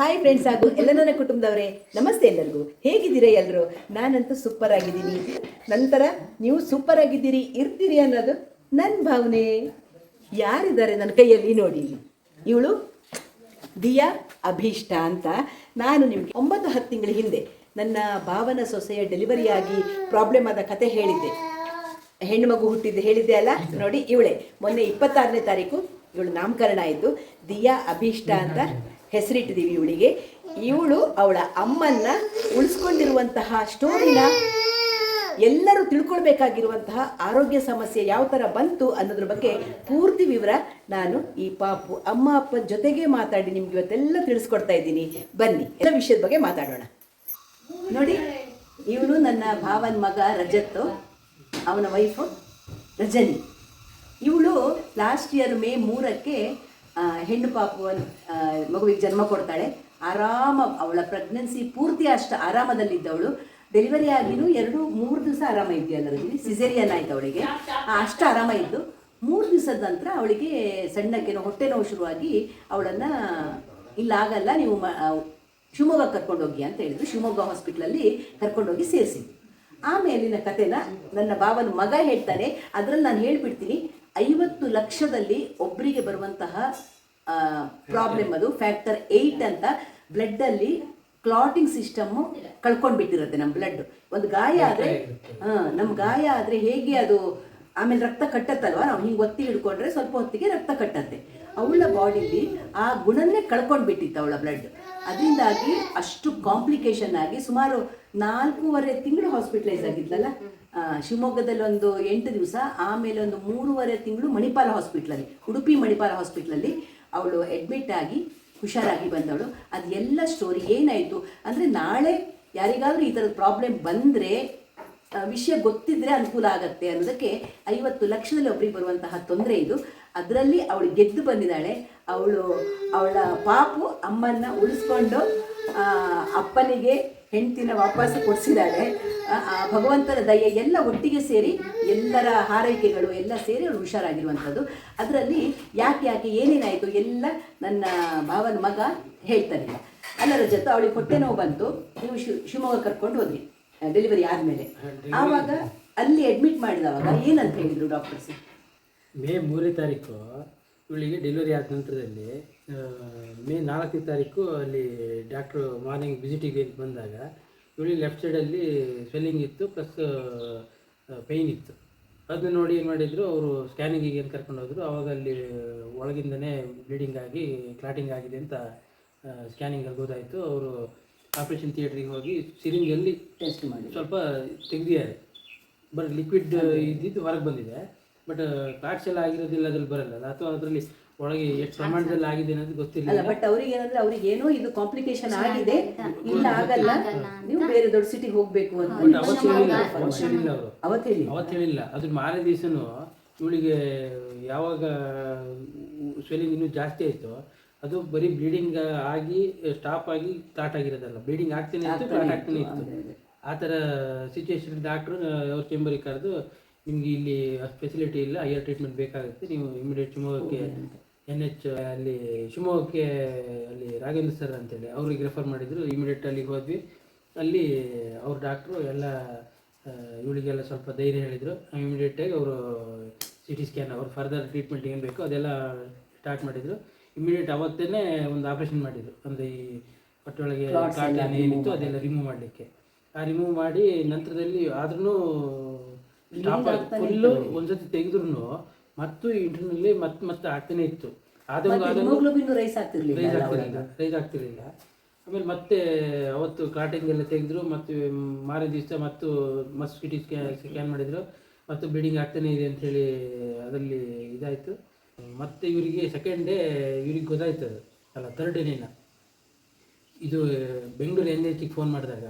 Hi friends ಹಾಗೂ ಎಲ್ಲ ನನ್ನ ಕುಟುಂಬದವರೇ, ನಮಸ್ತೆ ಎಲ್ಲರಿಗೂ. ಹೇಗಿದ್ದೀರಾ ಎಲ್ಲರೂ? ನಾನಂತೂ ಸೂಪರ್ ಆಗಿದ್ದೀನಿ. ನಂತರ ನೀವು ಸೂಪರ್ ಆಗಿದ್ದೀರಿ, ಇರ್ತೀರಿ ಅನ್ನೋದು ನನ್ನ ಭಾವನೆ. ಯಾರಿದ್ದಾರೆ ನನ್ನ ಕೈಯಲ್ಲಿ ನೋಡಿ, ಇವಳು ದಿಯಾ ಅಭೀಷ್ಟ ಅಂತ. ನಾನು ನಿಮಗೆ 9-10 ತಿಂಗಳ ಹಿಂದೆ ನನ್ನ ಭಾವನ ಸೊಸೆಯ ಡೆಲಿವರಿಯಾಗಿ ಪ್ರಾಬ್ಲಮ್ ಆದ ಕತೆ ಹೇಳಿದ್ದೆ. ಹೆಣ್ಣು ಮಗು ಹುಟ್ಟಿದ್ದು ಹೇಳಿದ್ದೆ ಅಲ್ಲ, ನೋಡಿ ಇವಳೆ. ಮೊನ್ನೆ 26ನೇ ತಾರೀಕು ಇವಳು ನಾಮಕರಣ ಆಯಿತು. ದಿಯಾ ಅಭೀಷ್ಟ ಅಂತ ಹೆಸರಿಟ್ಟಿದ್ದೀವಿ ಇವಳಿಗೆ. ಇವಳು ಅವಳ ಅಮ್ಮನ್ನ ಉಳಿಸ್ಕೊಂಡಿರುವಂತಹ ಸ್ಟೋರಿನ ಎಲ್ಲರೂ ತಿಳ್ಕೊಳ್ಬೇಕಾಗಿರುವಂತಹ ಆರೋಗ್ಯ ಸಮಸ್ಯೆ ಯಾವ ಥರ ಬಂತು ಅನ್ನೋದ್ರ ಬಗ್ಗೆ ಪೂರ್ತಿ ವಿವರ ನಾನು ಈ ಪಾಪು ಅಮ್ಮ ಅಪ್ಪನ ಜೊತೆಗೆ ಮಾತಾಡಿ ನಿಮ್ಗೆ ಇವತ್ತೆಲ್ಲ ತಿಳಿಸ್ಕೊಡ್ತಾ ಇದ್ದೀನಿ. ಬನ್ನಿ ಎಲ್ಲ ವಿಷಯದ ಬಗ್ಗೆ ಮಾತಾಡೋಣ. ನೋಡಿ, ಇವನು ನನ್ನ ಭಾವನ ಮಗ ರಜತ್, ಅವನ ವೈಫು ರಜನಿ. ಇವಳು ಲಾಸ್ಟ್ ಇಯರ್ ಮೇ 3ಕ್ಕೆ ಹೆಣ್ಣು ಪಾಪುವನ್ನು ಮಗುವಿಗೆ ಜನ್ಮ ಕೊಡ್ತಾಳೆ. ಅವಳ ಪ್ರೆಗ್ನೆನ್ಸಿ ಪೂರ್ತಿ ಅಷ್ಟು ಆರಾಮದಲ್ಲಿದ್ದವಳು. ಡೆಲಿವರಿ ಆಗಿನೂ 2-3 ದಿವಸ ಆರಾಮ ಇದೆಯಲ್ಲ ರಜನಿ, ಸಿಸೇರಿಯನ್ ಆಯ್ತು ಅವಳಿಗೆ. ಅಷ್ಟು ಆರಾಮ ಇದ್ದು 3 ದಿವಸದ ನಂತರ ಅವಳಿಗೆ ಸಣ್ಣಕ್ಕೇನೋ ಹೊಟ್ಟೆ ನೋವು ಶುರುವಾಗಿ ಅವಳನ್ನು ಇಲ್ಲಾಗಲ್ಲ, ನೀವು ಶಿವಮೊಗ್ಗ ಕರ್ಕೊಂಡೋಗಿ ಅಂತ ಹೇಳಿದ್ರು. ಶಿವಮೊಗ್ಗ ಹಾಸ್ಪಿಟ್ಲಲ್ಲಿ ಕರ್ಕೊಂಡೋಗಿ ಸೇರಿಸಿದ್ವಿ. ಆಮೇಲಿನ ಕಥೆನ ನನ್ನ ಭಾವನ ಮಗ ಹೇಳ್ತಾನೆ. ಅದರಲ್ಲಿ ನಾನು ಹೇಳ್ಬಿಡ್ತೀನಿ. 50 ಲಕ್ಷದಲ್ಲಿ ಒಬ್ಬರಿಗೆ ಬರುವಂತಹ ಪ್ರಾಬ್ಲಮ್ ಅದು ಫ್ಯಾಕ್ಟರ್ 8 ಅಂತ. ಬ್ಲಡ್ಡಲ್ಲಿ ಕ್ಲಾಟಿಂಗ್ ಸಿಸ್ಟಮ್ಮು ಕಳ್ಕೊಂಡ್ಬಿಟ್ಟಿರುತ್ತೆ. ನಮ್ಮ ಬ್ಲಡ್ ಒಂದು ಗಾಯ ಆದರೆ ನಮ್ಮ ಗಾಯ ಆದರೆ ಹೇಗೆ ಅದು ಆಮೇಲೆ ರಕ್ತ ಕಟ್ಟತ್ತಲ್ವ, ನಾವು ಹಿಂಗೆ ಒತ್ತಿ ಹಿಡ್ಕೊಂಡ್ರೆ ಸ್ವಲ್ಪ ಹೊತ್ತಿಗೆ ರಕ್ತ ಕಟ್ಟತ್ತೆ. ಅವಳ ಬಾಡಿಲಿ ಆ ಗುಣನೇ ಕಳ್ಕೊಂಡ್ಬಿಟ್ಟಿತ್ತು ಅವಳ ಬ್ಲಡ್. ಅದರಿಂದಾಗಿ ಅಷ್ಟು ಕಾಂಪ್ಲಿಕೇಶನ್ ಆಗಿ ಸುಮಾರು 4.5 ತಿಂಗಳು ಹಾಸ್ಪಿಟಲೈಸ್ ಆಗಿದ್ಲಲ್ಲ. ಶಿವಮೊಗ್ಗದಲ್ಲಿ ಒಂದು 8 ದಿವಸ, ಆಮೇಲೆ ಒಂದು 3.5 ತಿಂಗಳು ಮಣಿಪಾಲ ಹಾಸ್ಪಿಟ್ಲಲ್ಲಿ, ಉಡುಪಿ ಮಣಿಪಾಲ ಹಾಸ್ಪಿಟ್ಲಲ್ಲಿ ಅವಳು ಅಡ್ಮಿಟ್ ಆಗಿ ಹುಷಾರಾಗಿ ಬಂದವಳು. ಅದು ಎಲ್ಲ ಸ್ಟೋರಿ ಏನಾಯಿತು ಅಂದರೆ, ನಾಳೆ ಯಾರಿಗಾದರೂ ಈ ಥರದ ಪ್ರಾಬ್ಲಮ್ ಬಂದರೆ ವಿಷಯ ಗೊತ್ತಿದ್ರೆ ಅನುಕೂಲ ಆಗತ್ತೆ ಅನ್ನೋದಕ್ಕೆ 50 ಲಕ್ಷದಲ್ಲಿ ಒಬ್ಬರಿಗೆ ಬರುವಂತಹ ತೊಂದರೆ ಇದು. ಅದರಲ್ಲಿ ಅವಳು ಗೆದ್ದು ಬಂದಿದ್ದಾಳೆ. ಅವಳ ಪಾಪು ಅಮ್ಮನ್ನ ಉಳಿಸ್ಕೊಂಡು ಅಪ್ಪನಿಗೆ ಹೆಂಡತಿನ ವಾಪಸ್ಸು ಕೊಡಿಸಿದ್ದಾಳೆ. ಭಗವಂತನ ದಯೆ ಎಲ್ಲ ಒಟ್ಟಿಗೆ ಸೇರಿ, ಎಲ್ಲರ ಹಾರೈಕೆಗಳು ಎಲ್ಲ ಸೇರಿ ಅವಳು ಹುಷಾರಾಗಿರುವಂಥದ್ದು. ಅದರಲ್ಲಿ ಯಾಕೆ ಏನೇನಾಯಿತು ಎಲ್ಲ ನನ್ನ ಭಾವನ ಮಗ ಹೇಳ್ತಾನಿಲ್ಲ. ಅಲ್ಲರ ಜೊತೆ ಅವಳಿಗೆ ಹೊಟ್ಟೆ ನೋವು ಬಂತು. ನೀವು ಶಿವಮೊಗ್ಗ ಕರ್ಕೊಂಡು ಹೋದ್ರಿ ಡೆಲಿವರಿ ಆದಮೇಲೆ. ಆವಾಗ ಅಲ್ಲಿ ಅಡ್ಮಿಟ್ ಮಾಡಿದವಾಗ ಏನಂತ ಹೇಳಿದರು ಡಾಕ್ಟರ್ಸ್? ಮೇ 3ನೇ ತಾರೀಕು ಇವಳಿಗೆ ಡೆಲಿವರಿ ಆದ ನಂತರದಲ್ಲಿ ಮೇ 4ನೇ ತಾರೀಕು ಅಲ್ಲಿ ಡಾಕ್ಟ್ರು ಮಾರ್ನಿಂಗ್ ವಿಸಿಟಿಗೆ ಬಂದಾಗ ಇವಳಿಗೆ ಲೆಫ್ಟ್ ಸೈಡಲ್ಲಿ ಸ್ವೆಲ್ಲಿಂಗ್ ಇತ್ತು, ಪ್ಲಸ್ ಪೇಯ್ನ್ ಇತ್ತು. ಅದನ್ನ ನೋಡಿ ಏನು ಮಾಡಿದರು, ಅವರು ಸ್ಕ್ಯಾನಿಂಗಿಗೆ ಏನು ಕರ್ಕೊಂಡು ಹೋದರು. ಆವಾಗ ಅಲ್ಲಿ ಒಳಗಿಂದನೇ ಬ್ಲೀಡಿಂಗ್ ಆಗಿ ಕ್ಲಾಟಿಂಗ್ ಆಗಿದೆ ಅಂತ ಸ್ಕ್ಯಾನಿಂಗಲ್ಲಿ ಗೊತ್ತಾಯಿತು. ಅವರು ಆಪ್ರೇಷನ್ ಥಿಯೇಟ್ರಿಗೆ ಹೋಗಿ ಸಿರಿಂಗಲ್ಲಿ ಟೆಸ್ಟ್ ಮಾಡಿ ಸ್ವಲ್ಪ ತೆಗೆದಿದ್ದಾರೆ. ಬರೀ ಲಿಕ್ವಿಡ್ ಇದ್ದಿದ್ದು ಹೊರಗೆ ಬಂದಿದೆ. ಬಟ್ ಕ್ಲಾಟ್ಸ್ ಎಲ್ಲ ಆಗಿರೋದಿಲ್ಲ, ಅದ್ರಲ್ಲಿ ಬರಲ್ಲ, ಅಥವಾ ಅದರಲ್ಲಿ ಒಳಗೆ ಎಷ್ಟು ಪ್ರಮಾಣದಲ್ಲಿ ಆಗಿದೆ ಅನ್ನೋದು ಗೊತ್ತಿಲ್ಲ. ಬಟ್ ಅವ್ರಿಗೆ ಏನಂದ್ರೆ, ಅವ್ರಿಗೆ ಏನೋ ಇದು ಕಾಂಪ್ಲಿಕೇಶನ್ ಆಗಿದೆ, ಇಲ್ಲ ಆಗಲ್ಲ, ನೀವು ಬೇರೆ ದೊಡ್ಡ ಸಿಟಿಗೆ ಹೋಗ್ಬೇಕು ಅಂತ. ಬಟ್ ಅವತ್ತು ಹೇಳಿಲ್ಲ ಅವರು, ಅವತ್ತು ಹೇಳಿಲ್ಲ. ಅದ್ರ ಮಾರನೇ ದಿವಸನೂ ಇವಳಿಗೆ ಯಾವಾಗ ಸ್ವೆಲ್ಲಿಂಗ್ ಇನ್ನೂ ಜಾಸ್ತಿ ಆಯಿತು, ಅದು ಬರೀ ಬ್ಲೀಡಿಂಗ್ ಆಗಿ ಸ್ಟಾಪ್ ಆಗಿ ಸ್ಟಾರ್ಟ್ ಆಗಿರೋದಲ್ಲ, ಬ್ಲೀಡಿಂಗ್ ಆಗ್ತಾನೆ ಇತ್ತು, ಕ್ಲಾಟ್ ಆಗ್ತಾನೆ ಇತ್ತು. ಆ ಥರ ಸಿಚುವೇಶನ್ ಡಾಕ್ಟ್ರು ಅವ್ರ ಚೇಂಬರಿಗೆ ಕರೆದು, ನಿಮಗೆ ಇಲ್ಲಿ ಫೆಸಿಲಿಟಿ ಇಲ್ಲ, ಹೈಯರ್ ಟ್ರೀಟ್ಮೆಂಟ್ ಬೇಕಾಗುತ್ತೆ, ನೀವು ಇಮಿಡಿಯೇಟ್ ಶಿವಮೊಗ್ಗಕ್ಕೆ NH ಅಲ್ಲಿ ಶಿವಮೊಗ್ಗಕ್ಕೆ ಅಲ್ಲಿ ರಾಘವೇಂದ್ರ ಸರ್ ಅಂತೇಳಿ ಅವ್ರಿಗೆ ರೆಫರ್ ಮಾಡಿದರು. ಇಮಿಡಿಯೇಟ್ ಅಲ್ಲಿಗೆ ಹೋದ್ವಿ. ಅಲ್ಲಿ ಅವ್ರ ಡಾಕ್ಟ್ರು ಎಲ್ಲ ಇವಳಿಗೆಲ್ಲ ಸ್ವಲ್ಪ ಧೈರ್ಯ ಹೇಳಿದರು. ಇಮಿಡಿಯೇಟಾಗಿ ಅವರು CT ಸ್ಕ್ಯಾನ್, ಅವ್ರು ಫರ್ದರ್ ಟ್ರೀಟ್ಮೆಂಟ್ ಏನು ಬೇಕೋ ಅದೆಲ್ಲ ಸ್ಟಾರ್ಟ್ ಮಾಡಿದರು. ಇಮಿಡಿಯೇಟ್ ಅವತ್ತೇ ಒಂದು ಆಪ್ರೇಷನ್ ಮಾಡಿದರು. ಅಂದರೆ ಈ ಹೊಟ್ಟೆಯೊಳಗೆ ಕ್ಲಾಟ್ ಏನಿತ್ತು ಅದೆಲ್ಲ ರಿಮೂವ್ ಮಾಡಲಿಕ್ಕೆ. ಆ ರಿಮೂವ್ ಮಾಡಿ ನಂತರದಲ್ಲಿ ಆದ್ರೂ ಫುಲ್ಲು ಒಂದ್ಸತಿ ತೆಗೆದ್ರು ಮತ್ತು ಇಂಟರ್ನಲ್ಲಿ ಮತ್ತೆ ಆಗ್ತಾನೆ ಇತ್ತು. ರೈಸ್ ಆಗ್ತಿರ್ಲಿಲ್ಲ. ಆಮೇಲೆ ಮತ್ತೆ ಅವತ್ತು ಕ್ಲಾಟಿಂಗ್ ಎಲ್ಲ ತೆಗೆದ್ರು. ಮತ್ತು ಮಾರನೇ ದಿವಸ ಮತ್ತು CT ಸ್ಕ್ಯಾನ್ ಮಾಡಿದರು. ಮತ್ತು ಬ್ಲೀಡಿಂಗ್ ಆಗ್ತಾನೆ ಇದೆ ಅಂಥೇಳಿ ಅದರಲ್ಲಿ ಇದಾಯಿತು. ಮತ್ತು ಇವರಿಗೆ ಸೆಕೆಂಡ್ ಡೇ ಇವ್ರಿಗೆ ಗೊತ್ತಾಯ್ತು, ಅಲ್ಲ ಥರ್ಡ್ ಡೇನೇನ, ಇದು ಬೆಂಗಳೂರು NHಗೆ ಫೋನ್ ಮಾಡಿದಾಗ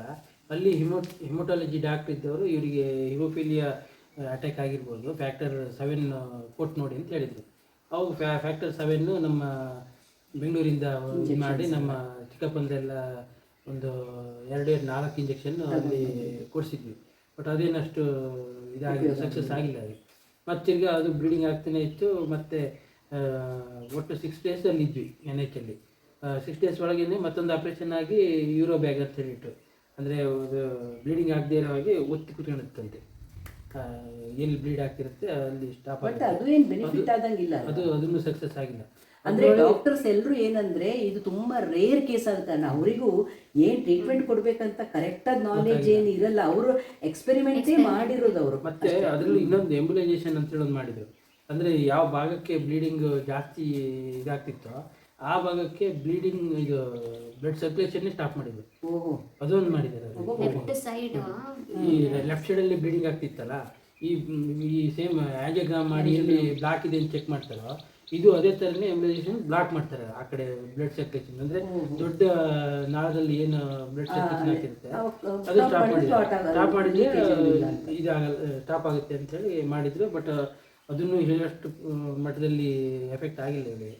ಅಲ್ಲಿ ಹಿಮೋಟಾಲಜಿ ಡಾಕ್ಟ್ರ್ ಇದ್ದವರು ಇವರಿಗೆ ಹಿಮೋಫಿಲಿಯಾ ಅಟ್ಯಾಕ್ ಆಗಿರ್ಬೋದು, ಫ್ಯಾಕ್ಟರ್ 7 ಕೊಟ್ಟು ನೋಡಿ ಅಂತ ಹೇಳಿದರು. ಅವು ಫ್ಯಾಕ್ಟರ್ 7 ನಮ್ಮ ಬೆಂಗಳೂರಿಂದ ಮಾಡಿ ನಮ್ಮ ಚಿಕ್ಕಪ್ಪಂದೆಲ್ಲ ಒಂದು 2-4 ಇಂಜೆಕ್ಷನ್ ಅಲ್ಲಿ ಕೊಡಿಸಿದ್ವಿ. ಬಟ್ ಅದೇನಷ್ಟು ಇದಾಗಿಲ್ಲ, ಸಕ್ಸಸ್ ಆಗಿಲ್ಲ ಅದು. ಮತ್ತು ತಿರ್ಗಿ ಅದು ಬ್ಲೀಡಿಂಗ್ ಆಗ್ತಾನೆ ಇತ್ತು. ಮತ್ತು ಒಟ್ಟು 6 ಡೇಸ್ ಅಲ್ಲಿ ಇದ್ವಿ NHಲ್ಲಿ. 6 ಡೇಸ್ ಒಳಗೇನೆ ಮತ್ತೊಂದು ಆಪ್ರೇಷನ್ ಆಗಿ ಯೂರೋ ಬ್ಯಾಗ್ ಅಂತ ಹೇಳಿಟ್ಟು, ಅಂದರೆ ಬ್ಲೀಡಿಂಗ್ ಆಗದೆ ಇರೋ ಹಾಗೆ ಒತ್ತಿ ಕುತ್ಕೊಂಡಿರ್ತಂತೆ. ಎಲ್ಲಿ ಬ್ಲೀಡ್ ಆಗ್ತಿರುತ್ತೆ ಅಲ್ಲಿ ಸ್ಟಾಪ್ ಬಟ್ ಅದು ಏನು ಬೆನಿಫಿಟ್ ಆದಂಗಿಲ್ಲ, ಅದನ್ನು ಸಕ್ಸಸ್ ಆಗಿಲ್ಲ. ಅಂದ್ರೆ ಡಾಕ್ಟರ್ಸ್ ಎಲ್ಲರೂ ಏನಂದ್ರೆ ಇದು ತುಂಬಾ ರೇರ್ ಕೇಸ್ ಅಂತ, ಅವರಿಗೂ ಏನ್ ಟ್ರೀಟ್ಮೆಂಟ್ ಕೊಡ್ಬೇಕಂತ ಕರೆಕ್ಟ್ ಆದ ನಾಲೆಜ್ ಏನು ಇರಲ್ಲ, ಅವರು ಎಕ್ಸ್ಪೆರಿಮೆಂಟೇ ಮಾಡಿರೋದು ಅವರು. ಮತ್ತೆ ಅದರಲ್ಲಿ ಇನ್ನೊಂದು ಎಂಬುಲೈಸೇಷನ್ ಅಂತ ಹೇಳೋದು ಮಾಡಿದ್ರು, ಅಂದ್ರೆ ಯಾವ ಭಾಗಕ್ಕೆ ಬ್ಲೀಡಿಂಗ್ ಜಾಸ್ತಿ ಇದಾಗ್ತಿತ್ತೋ ಆ ಭಾಗಕ್ಕೆ ಬ್ಲೀಡಿಂಗ್ ಇದು ಬ್ಲಡ್ ಸರ್ಕ್ಯುಲೇಷನ್ ಸ್ಟಾಪ್ ಮಾಡಿದ್ರು. ಅದೊಂದು ಮಾಡಿದ್ದಾರೆ. ಈ ಲೆಫ್ಟ್ ಸೈಡ್ ಅಲ್ಲಿ ಬ್ಲೀಡಿಂಗ್ ಆಗ್ತಿತ್ತಲ್ಲ, ಈ ಸೇಮ್ ಆಂಜಿಯೋಗ್ರಾಮ್ ಮಾಡಿ ಎಲ್ಲಿ ಬ್ಲಾಕ್ ಇದೆ ಅಂತ ಚೆಕ್ ಮಾಡ್ತಾರೋ ಇದು ಅದೇ ಥರನೇ ಎಂಬುಲೈಸೇಷನ್ ಬ್ಲಾಕ್ ಮಾಡ್ತಾರೆ ಆ ಕಡೆ ಬ್ಲಡ್ ಸರ್ಕ್ಯುಲೇಷನ್. ಅಂದರೆ ದೊಡ್ಡ ನಾಳದಲ್ಲಿ ಏನು ಬ್ಲಡ್ ಸರ್ಕ್ಯುಲೇಷನ್ ಆಗ್ತಿರುತ್ತೆ ಅದು ಸ್ಟಾಪ್ ಮಾಡಿದ್ರೆ ಇದಾಗಲ್ಲ, ಸ್ಟಾಪ್ ಆಗುತ್ತೆ ಅಂತೇಳಿ ಮಾಡಿದ್ರು. ಬಟ್ ಅದನ್ನು ಹೇಳಷ್ಟು ಮಟ್ಟದಲ್ಲಿ ಎಫೆಕ್ಟ್ ಆಗಿಲ್ಲ ಇಲ್ಲಿ.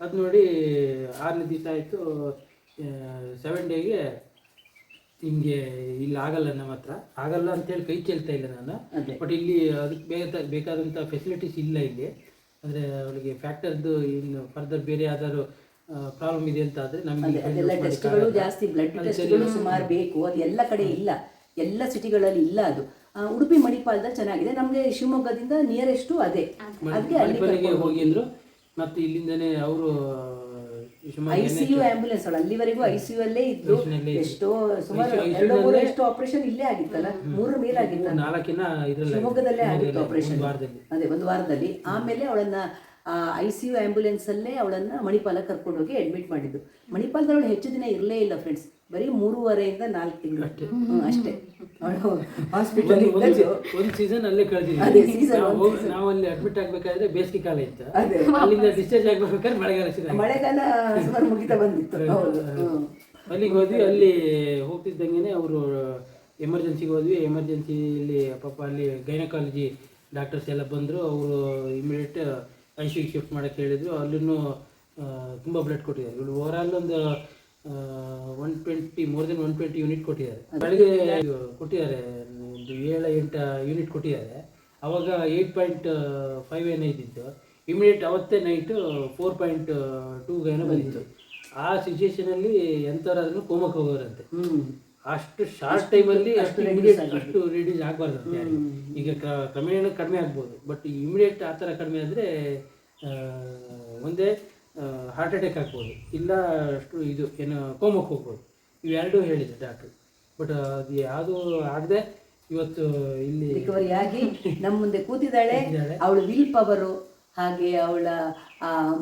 ಅದು ನೋಡಿ 6ನೇ ದಿವಸ ಆಯಿತು, 7 ಡೇಗೆ ನಿಮಗೆ ಇಲ್ಲಿ ಆಗಲ್ಲ, ನಮ್ಮ ಹತ್ರ ಆಗಲ್ಲ ಅಂತೇಳಿ ಕೈ ಚೆಲ್ತಾ ಇಲ್ಲ ನಾನು. ಬಟ್ ಇಲ್ಲಿ ಅದಕ್ಕೆ ಬೇಕಾದಂಥ ಫೆಸಿಲಿಟೀಸ್ ಇಲ್ಲ ಇಲ್ಲಿ. ಅಂದರೆ ಅವಳಿಗೆ ಫ್ಯಾಕ್ಟರ್ದು ಇನ್ನು ಫರ್ದರ್ ಬೇರೆ ಯಾವ್ದಾದ್ರು ಪ್ರಾಬ್ಲಮ್ ಇದೆ ಅಂತ ಆದರೆ ನಮಗೆ ಅದೆಲ್ಲ ಟೆಸ್ಟ್ಗಳು ಜಾಸ್ತಿ, ಬ್ಲಡ್ ಟೆಸ್ಟ್ಗಳು ಸುಮಾರು ಬೇಕು. ಅದು ಎಲ್ಲ ಕಡೆ ಇಲ್ಲ, ಎಲ್ಲ ಸಿಟಿಗಳಲ್ಲಿ ಇಲ್ಲ. ಅದು ಉಡುಪಿ ಮಣಿಪಾಲದಲ್ಲಿ ಚೆನ್ನಾಗಿದೆ, ನಮಗೆ ಶಿವಮೊಗ್ಗದಿಂದ ನಿಯರೆಸ್ಟು ಅದೇ, ಅದಕ್ಕೆ ಮಣಿಪಾಲಿಗೆ ಹೋಗಿ ಅಂದರು. ಮತ್ತು ಇಲ್ಲಿಂದನೇ ಅವರು ICU ಆಂಬ್ಯುಲೆನ್ಸ್ ಅಲ್ಲಿವರೆಗೂ ICU ಅಲ್ಲೇ ಇದ್ದು, ಎಷ್ಟೋ ಸುಮಾರು 2-3 ಎಷ್ಟೋ ಆಪರೇಷನ್ ಇಲ್ಲೇ ಆಗಿತ್ತಲ್ಲ, 3 ಮೇಲೆ ಆಗಿತ್ತು, 4 ಶಿವಮೊಗ್ಗದಲ್ಲೇ ಆಗಿತ್ತು ಆಪರೇಷನ್, ಅದೇ 1 ವಾರದಲ್ಲಿ. ಆಮೇಲೆ ಅವಳನ್ನ ICU ಆಂಬ್ಯುಲೆನ್ಸ್ ಅಲ್ಲೇ ಅವಳನ್ನ ಮಣಿಪಾಲಕ್ಕೆ ಕರ್ಕೊಂಡು ಹೋಗಿ ಅಡ್ಮಿಟ್ ಮಾಡಿದ್ದು. ಮಣಿಪಾಲದಲ್ಲಿ ಅವಳು ಹೆಚ್ಚು ದಿನ ಇರಲೇ ಇಲ್ಲ ಫ್ರೆಂಡ್ಸ್, ಬರೀ 3.5 ಇಂದ 4 ತಿಂಗಳು ಅಷ್ಟೇ. ಹಾಸ್ಪಿಟಲ್ ಒಂದು ಸೀಸನ್ ಅಲ್ಲೇ ಕಳೆದಿದ್ದೀವಿ ನಾವು. ಅಲ್ಲಿ ಅಡ್ಮಿಟ್ ಆಗ್ಬೇಕಾದ್ರೆ ಬೇಸಿಗೆ ಕಾಲ ಇತ್ತು, ಅಲ್ಲಿಂದ ಡಿಸ್ಚಾರ್ಜ್ ಆಗ್ಬೇಕಾದ್ರೆ ಮಳೆಗಾಲ ಸುಮಾರು ಮುಗಿತಾ ಬಂದಿತ್ತು. ಅಲ್ಲಿಗೆ ಹೋದ್ವಿ. ಅಲ್ಲಿ ಹೋಗ್ತಿದ್ದಂಗೆ ಅವರು ಎಮರ್ಜೆನ್ಸಿಗೆ ಹೋದ್ವಿ. ಎಮರ್ಜೆನ್ಸಿಲಿ ಪಾಪ ಅಲ್ಲಿ ಗೈನಕಾಲಜಿ ಡಾಕ್ಟರ್ಸ್ ಎಲ್ಲ ಬಂದರು. ಅವರು ಇಮಿಡಿಯೇಟ್ ICU ಶಿಫ್ಟ್ ಮಾಡೋಕ್ಕೆ ಹೇಳಿದರು. ಅಲ್ಲೂ ತುಂಬ ಬ್ಲಡ್ ಕೊಟ್ಟಿದ್ದಾರೆ. ಇವರು ಓವರಾಲ್ ಒಂದು 120 ಮೋರ್ ದೆನ್ 120 ಯೂನಿಟ್ ಕೊಟ್ಟಿದ್ದಾರೆ. ಬೆಳಗ್ಗೆ ಕೊಟ್ಟಿದ್ದಾರೆ, ಒಂದು 7-8 ಯೂನಿಟ್ ಕೊಟ್ಟಿದ್ದಾರೆ. ಅವಾಗ 8.5 ಏನೋ ಇದ್ದಿತ್ತು. ಇಮಿಡಿಯೇಟ್ ಅವತ್ತೇ ನೈಟು 4.2 ಏನೋ ಬಂದಿತ್ತು. ಆ ಸಿಚುವೇಶನಲ್ಲಿ ಎಂಥವ್ರಾದ್ರೂ ಕೋಮಕ್ಕೆ ಹೋಗೋರಂತೆ. ಅಷ್ಟು ಶಾರ್ಟ್ ಟೈಮಲ್ಲಿ ಅಷ್ಟು ರಿಡ್ಯೂಸ್ ಆಗಬಾರ್ದಂತೆ. ಈಗ ಕ್ರಮೇಣ ಕಡಿಮೆ ಆಗ್ಬೋದು, ಬಟ್ ಇಮಿಡಿಯೇಟ್ ಆ ಥರ ಕಡಿಮೆ ಆದರೆ ಒಂದೇ ಹಾರ್ಟ್ ಅಟ್ಯಾಕ್ ಆಗ್ಬೋದು, ಇಲ್ಲ ಅಷ್ಟು ಇದು ಏನು ಕೋಮಕ್ಕೆ ಹೋಗ್ಬೋದು. ಇವೆರಡೂ ಹೇಳಿದೆ ಡಾಕ್ಟ್ರು. ಬಟ್ ಅದು ಯಾವುದು ಆಗದೆ ಇವತ್ತು ಇಲ್ಲಿ ರಿಕವರಿ ಆಗಿ ನಮ್ಮ ಮುಂದೆ ಕೂತಿದ್ದಾಳೆ. ಅವಳ ವಿಲ್ ಪವರು ಹಾಗೆ ಅವಳ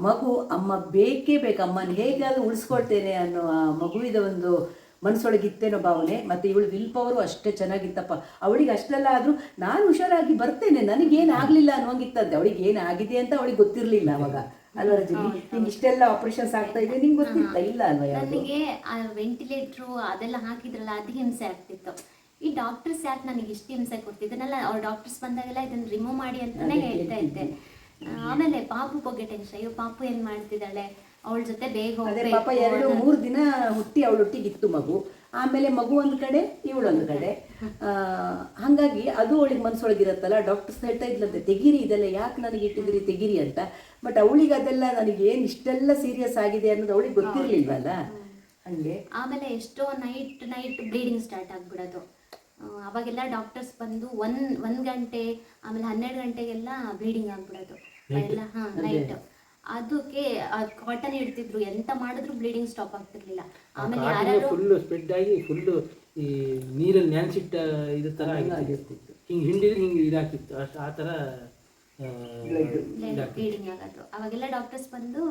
ಮಗು, ಅಮ್ಮ ಬೇಕೇ ಬೇಕು, ಅಮ್ಮನ ಹೇಗಾದ್ರೂ ಉಳಿಸ್ಕೊಳ್ತೇನೆ ಅನ್ನೋ ಆ ಮಗುವಿದ ಒಂದು ಮನಸ್ಸೊಳಗಿತ್ತೇನೋ ಭಾವನೆ. ಮತ್ತು ಇವಳು ವಿಲ್ ಪವರು ಅಷ್ಟೇ ಚೆನ್ನಾಗಿತ್ತಪ್ಪ. ಅವಳಿಗೆ ಅಷ್ಟೆಲ್ಲ ಆದರೂ ನಾನು ಹುಷಾರಾಗಿ ಬರ್ತೇನೆ, ನನಗೇನಾಗಲಿಲ್ಲ ಅನ್ನೋಂಗಿತ್ತಂತೆ. ಅವಳಿಗೆ ಏನಾಗಿದೆ ಅಂತ ಅವಳಿಗೆ ಗೊತ್ತಿರಲಿಲ್ಲ ಅವಾಗ, ಅಲ್ವಾ ರಜನಿ? ನಿಂಗೆ ಇಷ್ಟೆಲ್ಲ ಆಪರೇಷನ್ಸ್ ಆಗ್ತಾ ಇದೆ, ನಿಂಗೆ ಗೊತ್ತಿತ್ತ ಇಲ್ಲ ಅಲ್ವಾ? ನನಗೆ ವೆಂಟಿಲೇಟ್ರು ಅದೆಲ್ಲ ಹಾಕಿದ್ರಲ್ಲ, ಅದು ಹಿಂಸೆ ಆಗ್ತಿತ್ತು. ಈ ಡಾಕ್ಟರ್ಸ್ ಯಾಕೆ ನನಗೆ ಇಷ್ಟು ಹಿಂಸೆ ಕೊಡ್ತಿದ್ದನಲ್ಲ, ಅವ್ರು ಡಾಕ್ಟರ್ಸ್ ಬಂದಾಗೆಲ್ಲ ಇದನ್ನು ರಿಮೂವ್ ಮಾಡಿ ಅಂತಾನೆ ಹೇಳ್ತಾ ಇದ್ದೆ. ಆಮೇಲೆ ಪಾಪು ಬಗ್ಗೆ ಟೆನ್ಷನ್, ಅಯ್ಯೋ ಪಾಪು ಏನು ಮಾಡ್ತಿದ್ದಾಳೆ, ಅವಳ ಜೊತೆ ಬೇಗ ಹೋಗ್ಬೇಕು. ಪಾಪ 2-3 ದಿನ ಹುಟ್ಟಿ ಅವಳೊಟ್ಟಿಗಿತ್ತು ಮಗು. ಆಮೇಲೆ ಮಗು ಒಂದು ಕಡೆ, ಇವಳೊಂದು ಕಡೆ. ಹಾಗಾಗಿ ಅದು ಅವಳಿಗೆ ಮನಸ್ಸೊಳಗಿರತ್ತಲ್ಲ. ಡಾಕ್ಟರ್ಸ್ ಹೇಳ್ತಾ ಇದ್ಲಂತೆ, ತೆಗೀರಿ ಇದೆಲ್ಲ, ಯಾಕೆ ನನಗೆ ಇಟ್ಟಿದ್ದೀರಿ ತೆಗೀರಿ ಅಂತ. ಬಟ್ ಅವಳಿಗೆ ಅದೆಲ್ಲ ನನಗೇನು ಇಷ್ಟೆಲ್ಲ ಸೀರಿಯಸ್ ಆಗಿದೆ ಅನ್ನೋದು ಅವಳಿಗೆ ಗೊತ್ತಿರಲಿಲ್ವಲ್ಲ. ಹಂಗೆ ಆಮೇಲೆ ಎಷ್ಟೋ ನೈಟ್ ಬ್ಲೀಡಿಂಗ್ ಸ್ಟಾರ್ಟ್ ಆಗ್ಬಿಡೋದು. ಅವಾಗೆಲ್ಲ ಡಾಕ್ಟರ್ಸ್ ಬಂದು 1 ಗಂಟೆ ಆಮೇಲೆ 12 ಗಂಟೆಗೆಲ್ಲ ಬ್ಲೀಡಿಂಗ್ ಆಗ್ಬಿಡೋದು ಎಲ್ಲ. ನೈಟ್ ಅದಕ್ಕೆ ಕಾಟನ್ ಇಡ್ತಿದ್ರು, ಎಂತ ಮಾಡಿದ್ರು ಬ್ಲೀಡಿಂಗ್ ಸ್ಟಾಪ್ ಆಗ್ತಿರ್ಲಿಲ್ಲ. ಆಮೇಲೆ ಯಾರು ಫುಲ್ ಸ್ಪ್ರೆಡ್ ಆಗಿ ಫುಲ್ ಈ ನೀರಲ್ಲಿ ನೆನ್ಸಿಟ್ಟ ಇದು ತರ ಆಗಿರ್ತಿತ್ತು, ಹಿಂಗೆ ಹಿಂಡಿದ್ರೆ ಹಿಂಗೆ ಇದಾಗ್ತಿತ್ತು, ಅಷ್ಟು ಆ ಥರ ಬ್ಲೀಡಿಂಗ್ ಆಗೋದು. ಅವಾಗೆಲ್ಲ ಡಾಕ್ಟರ್ಸ್ ಬಂದು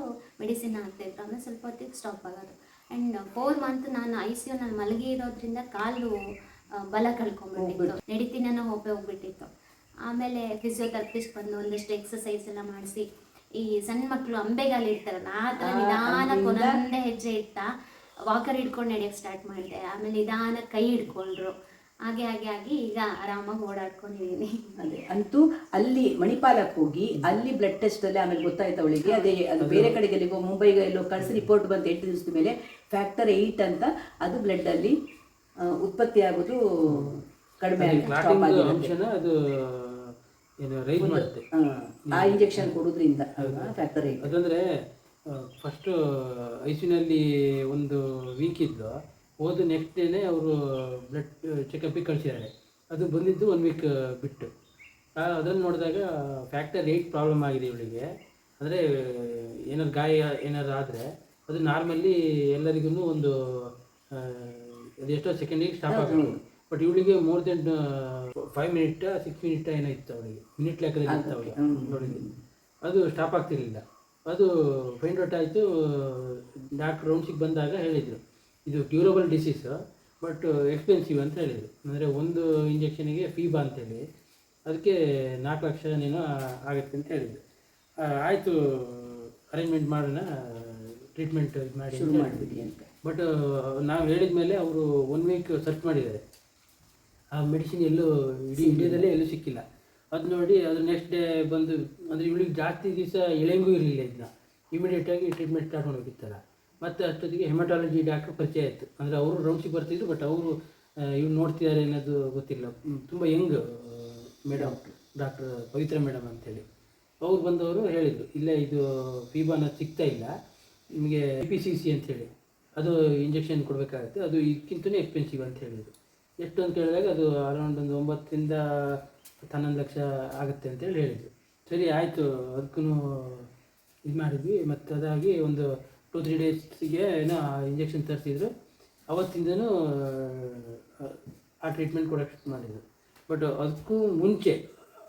ಮೆಡಿಸಿನ್ ಹಾಕ್ತಾಯಿದ್ರು, ಆಮೇಲೆ ಸ್ವಲ್ಪ ಹೊತ್ತಿಗೆ ಸ್ಟಾಪ್ ಆಗೋದು. ಆ್ಯಂಡ್ 4 ಮಂತ್ ನಾನು ICU ನಲ್ಲಿ ಮಲಗಿ ಇರೋದ್ರಿಂದ ಕಾಲು ಬಲ ಕಳ್ಕೊಂಡ್ಬಿಟ್ಟಿತ್ತು, ನಡಿತೀನಿ ಅನ್ನೋ ಹೋಪೆ ಹೋಗ್ಬಿಟ್ಟಿತ್ತು. ಆಮೇಲೆ ಫಿಸಿಯೋಥೆರಪಿಸ್ಟ್ ಬಂದು ಒಂದಷ್ಟು ಎಕ್ಸಸೈಸ್ ಎಲ್ಲ ಮಾಡಿಸಿ, ಈ ಸಣ್ಣ ಮಕ್ಕಳು ಅಂಬೆಗಾಲಿ ಇಡ್ತಾರಲ್ಲ ಆ ಥರ ನಿಧಾನಕ್ಕೆ ಒಂದೊಂದೇ ಹೆಜ್ಜೆ ಇಡ್ತಾ ವಾಕರ್ ಹಿಡ್ಕೊಂಡು ನಡೆಯೋಕ್ಕೆ ಸ್ಟಾರ್ಟ್ ಮಾಡಿದೆ. ಆಮೇಲೆ ನಿಧಾನಕ್ಕೆ ಕೈ ಹಿಡ್ಕೊಂಡ್ರು. ಹಾಗೆ ಆಗಿ ಈಗ ಆರಾಮಾಗಿ ಓಡಾಡ್ಕೊಂಡಿದ್ದೀನಿ. ಅದೇ ಅಂತೂ ಅಲ್ಲಿ ಮಣಿಪಾಲಕ್ಕೆ ಹೋಗಿ ಅಲ್ಲಿ ಬ್ಲಡ್ ಟೆಸ್ಟ್ ಅಲ್ಲಿ ಆಮೇಲೆ ಗೊತ್ತಾಯ್ತು ಅವಳಿಗೆ. ಅದೇ ಅದು ಬೇರೆ ಕಡೆಗೆ ಎಲ್ಲಿಗೋ ಮುಂಬೈಗೆ ಎಲ್ಲೋ ಕಳಿಸಿ ರಿಪೋರ್ಟ್ ಬಂತು 8 ದಿವಸದ ಮೇಲೆ, ಫ್ಯಾಕ್ಟರ್ 8 ಅಂತ ಅದು ಬ್ಲಡ್ ಅಲ್ಲಿ ಉತ್ಪತ್ತಿ ಆಗೋದು ಕಡಿಮೆ ಅದು ಏನು ರೈಸ್ ಮಾಡುತ್ತೆ ಆ ಇಂಜೆಕ್ಷನ್ ಕೊಡೋದ್ರಿಂದ ಫ್ಯಾಕ್ಟರ್ 8. ಅದಂದ್ರೆ ಫಸ್ಟು ಐಸಿನಲ್ಲಿ ಒಂದು ವೀಕ್ ಇದ್ದು, ಹೋದ ನೆಕ್ಸ್ಟ್ ಡೇನೇ ಅವರು ಬ್ಲಡ್ ಚೆಕಪ್ಪಿಗೆ ಕಳಿಸಿದ್ದಾರೆ. ಅದು ಬಂದಿದ್ದು 1 ವೀಕ್ ಬಿಟ್ಟು. ಅದನ್ನು ನೋಡಿದಾಗ ಫ್ಯಾಕ್ಟರ್ 8 ಪ್ರಾಬ್ಲಮ್ ಆಗಿದೆ ಇವಳಿಗೆ. ಅಂದರೆ ಏನಾದ್ರು ಗಾಯ ಏನಾದ್ರು ಆದರೆ ಅದು ನಾರ್ಮಲಿ ಎಲ್ಲರಿಗೂ ಒಂದು ಅದೆಷ್ಟೋ ಸೆಕೆಂಡಿಗೆ ಸ್ಟಾಪ್ ಆಗಬೇಕು. ಬಟ್ ಇವಳಿಗೆ ಮೋರ್ ದೆನ್ 5 ಮಿನಿಟ್ 6 ಮಿನಿಟ್ ಏನೋ ಇತ್ತು ಅವಳಿಗೆ, ಮಿನಿಟ್ ಲೆಕ್ಕದಲ್ಲಿ ಇತ್ತು ಅವಳಿಗೆ ಅವಳಿಗೆ. ಅದು ಸ್ಟಾಪ್ ಆಗ್ತಿರ್ಲಿಲ್ಲ. ಅದು ಫೈಂಡ್ ಔಟ್ ಆಯಿತು. ಡಾಕ್ಟ್ರ್ ರೌಂಡ್ಸಿಗೆ ಬಂದಾಗ ಹೇಳಿದರು ಇದು ಕ್ಯೂರಬಲ್ ಡಿಸೀಸು, ಬಟ್ ಎಕ್ಸ್ಪೆನ್ಸಿವ್ ಅಂತ ಹೇಳಿದರು. ಅಂದರೆ ಒಂದು ಇಂಜೆಕ್ಷನಿಗೆ ಫೀಬಾ ಅಂತೇಳಿ ಅದಕ್ಕೆ 4 ಲಕ್ಷ ಏನೋ ಆಗುತ್ತೆ ಅಂತ ಹೇಳಿದರು. ಆಯಿತು, ಅರೇಂಜ್ಮೆಂಟ್ ಮಾಡೋಣ, ಟ್ರೀಟ್ಮೆಂಟ್ ಇದು ಮಾಡಿ ಅಂತ. ಬಟ್ ನಾವು ಹೇಳಿದ ಮೇಲೆ ಅವರು 1 ವೀಕ್ ಸರ್ಚ್ ಮಾಡಿದ್ದಾರೆ. ಆ ಮೆಡಿಸಿನ್ ಎಲ್ಲೂ ಇಡೀ ಇಂಡಿಯಾದಲ್ಲೇ ಎಲ್ಲೂ ಸಿಕ್ಕಿಲ್ಲ. ಅದು ನೋಡಿ ಅದು ನೆಕ್ಸ್ಟ್ ಡೇ ಬಂದು, ಅಂದರೆ ಇವಳಿಗೆ ಜಾಸ್ತಿ ದಿವಸ ಎಳೆಂಗೂ ಇರಲಿಲ್ಲ. ಇದನ್ನ ಇಮಿಡಿಯೇಟಾಗಿ ಟ್ರೀಟ್ಮೆಂಟ್ ಸ್ಟಾರ್ಟ್ ಮಾಡಬೇಕಿತ್ತಲ್ಲ. ಮತ್ತು ಅಷ್ಟೊತ್ತಿಗೆ ಹೆಮಟಾಲಜಿ ಡಾಕ್ಟ್ರ್ ಪರಿಚಯ ಆಯಿತು. ಅಂದರೆ ಅವರು ರೌಂಡ್ಸಿಗೆ ಬರ್ತಿದ್ರು, ಬಟ್ ಅವರು ಇವ್ರು ನೋಡ್ತಿದ್ದಾರೆ ಅನ್ನೋದು ಗೊತ್ತಿಲ್ಲ. ತುಂಬ ಯಂಗ್ ಮೇಡಮ್, ಡಾಕ್ಟರ್ ಪವಿತ್ರ ಮೇಡಮ್ ಅಂತೇಳಿ ಅವ್ರು ಬಂದವರು ಹೇಳಿದರು, ಇಲ್ಲ ಇದು ಫೀಬಾ ಅನ್ನೋದು ಸಿಗ್ತಾ ಇಲ್ಲ ನಿಮಗೆ, PCC ಅಂಥೇಳಿ ಅದು ಇಂಜೆಕ್ಷನ್ ಕೊಡಬೇಕಾಗತ್ತೆ, ಅದು ಇದಕ್ಕಿಂತಲೂ ಎಕ್ಸ್ಪೆನ್ಸಿವ್ ಅಂತ ಹೇಳಿದರು. ಎಷ್ಟು ಅಂತ ಹೇಳಿದಾಗ ಅದು ಅರೌಂಡ್ ಒಂದು 9 ರಿಂದ 11 ಲಕ್ಷ ಆಗುತ್ತೆ ಅಂತೇಳಿ ಹೇಳಿದರು. ಸರಿ ಆಯಿತು, ಅದಕ್ಕೂ ಇದು ಮಾಡಿದ್ವಿ. ಮತ್ತು ಅದಾಗಿ ಒಂದು 2-3 ಡೇಸ್ಗೆ ಏನೋ ಇಂಜೆಕ್ಷನ್ ತರಿಸಿದ್ರು. ಅವತ್ತಿಂದನೂ ಆ ಟ್ರೀಟ್ಮೆಂಟ್ ಕೊಡೋಕ್ಕೆ ಮಾಡಿದರು. ಬಟ್ ಅದಕ್ಕೂ ಮುಂಚೆ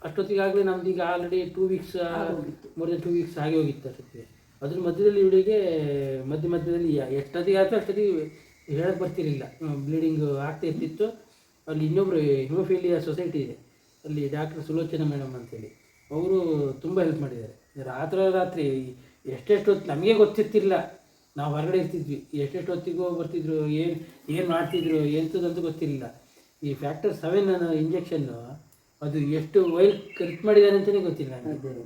ಅಷ್ಟೊತ್ತಿಗಾಗಲೇ ನಮ್ದು ಈಗ already 2 weeks more than 2 weeks ಆಗಿ ಹೋಗಿತ್ತು ಅಷ್ಟೊತ್ತಿಗೆ. ಅದ್ರ ಮಧ್ಯದಲ್ಲಿ ಇವಳಿಗೆ ಮಧ್ಯದಲ್ಲಿ ಎಷ್ಟೊತ್ತಿಗೆ ಆಯಿತು ಅಷ್ಟೊತ್ತಿಗೆ ಹೇಳಕ್ಕೆ ಬರ್ತಿರಲಿಲ್ಲ, ಬ್ಲೀಡಿಂಗ್ ಆಗ್ತಾ ಇರ್ತಿತ್ತು. ಅಲ್ಲಿ ಇನ್ನೊಬ್ಬರು ಹಿಮೋಫಿಲಿಯಾ ಸೊಸೈಟಿ ಇದೆ, ಅಲ್ಲಿ ಡಾಕ್ಟರ್ ಸುಲೋಚನಾ ಮೇಡಮ್ ಅಂತೇಳಿ ಅವರು ತುಂಬ ಹೆಲ್ಪ್ ಮಾಡಿದ್ದಾರೆ. ರಾತ್ರಿ ಎಷ್ಟೆಷ್ಟು ಹೊತ್ತು ನಮಗೆ ಗೊತ್ತಿರ್ತಿಲ್ಲ, ನಾವು ಹೊರಗಡೆ ಇರ್ತಿದ್ವಿ, ಎಷ್ಟೆಷ್ಟು ಹೊತ್ತಿಗೂ ಬರ್ತಿದ್ರು, ಏನು ಮಾಡ್ತಿದ್ರು ಎಂಥದ್ದಂತೂ ಗೊತ್ತಿರಲಿಲ್ಲ. ಈ ಫ್ಯಾಕ್ಟರ್ 7 ಇಂಜೆಕ್ಷನ್ನು ಅದು ಎಷ್ಟು ವೈಲ್ ಖರ್ಚು ಮಾಡಿದ್ದಾರೆ ಅಂತಲೇ ಗೊತ್ತಿಲ್ಲ ನನಗೆ.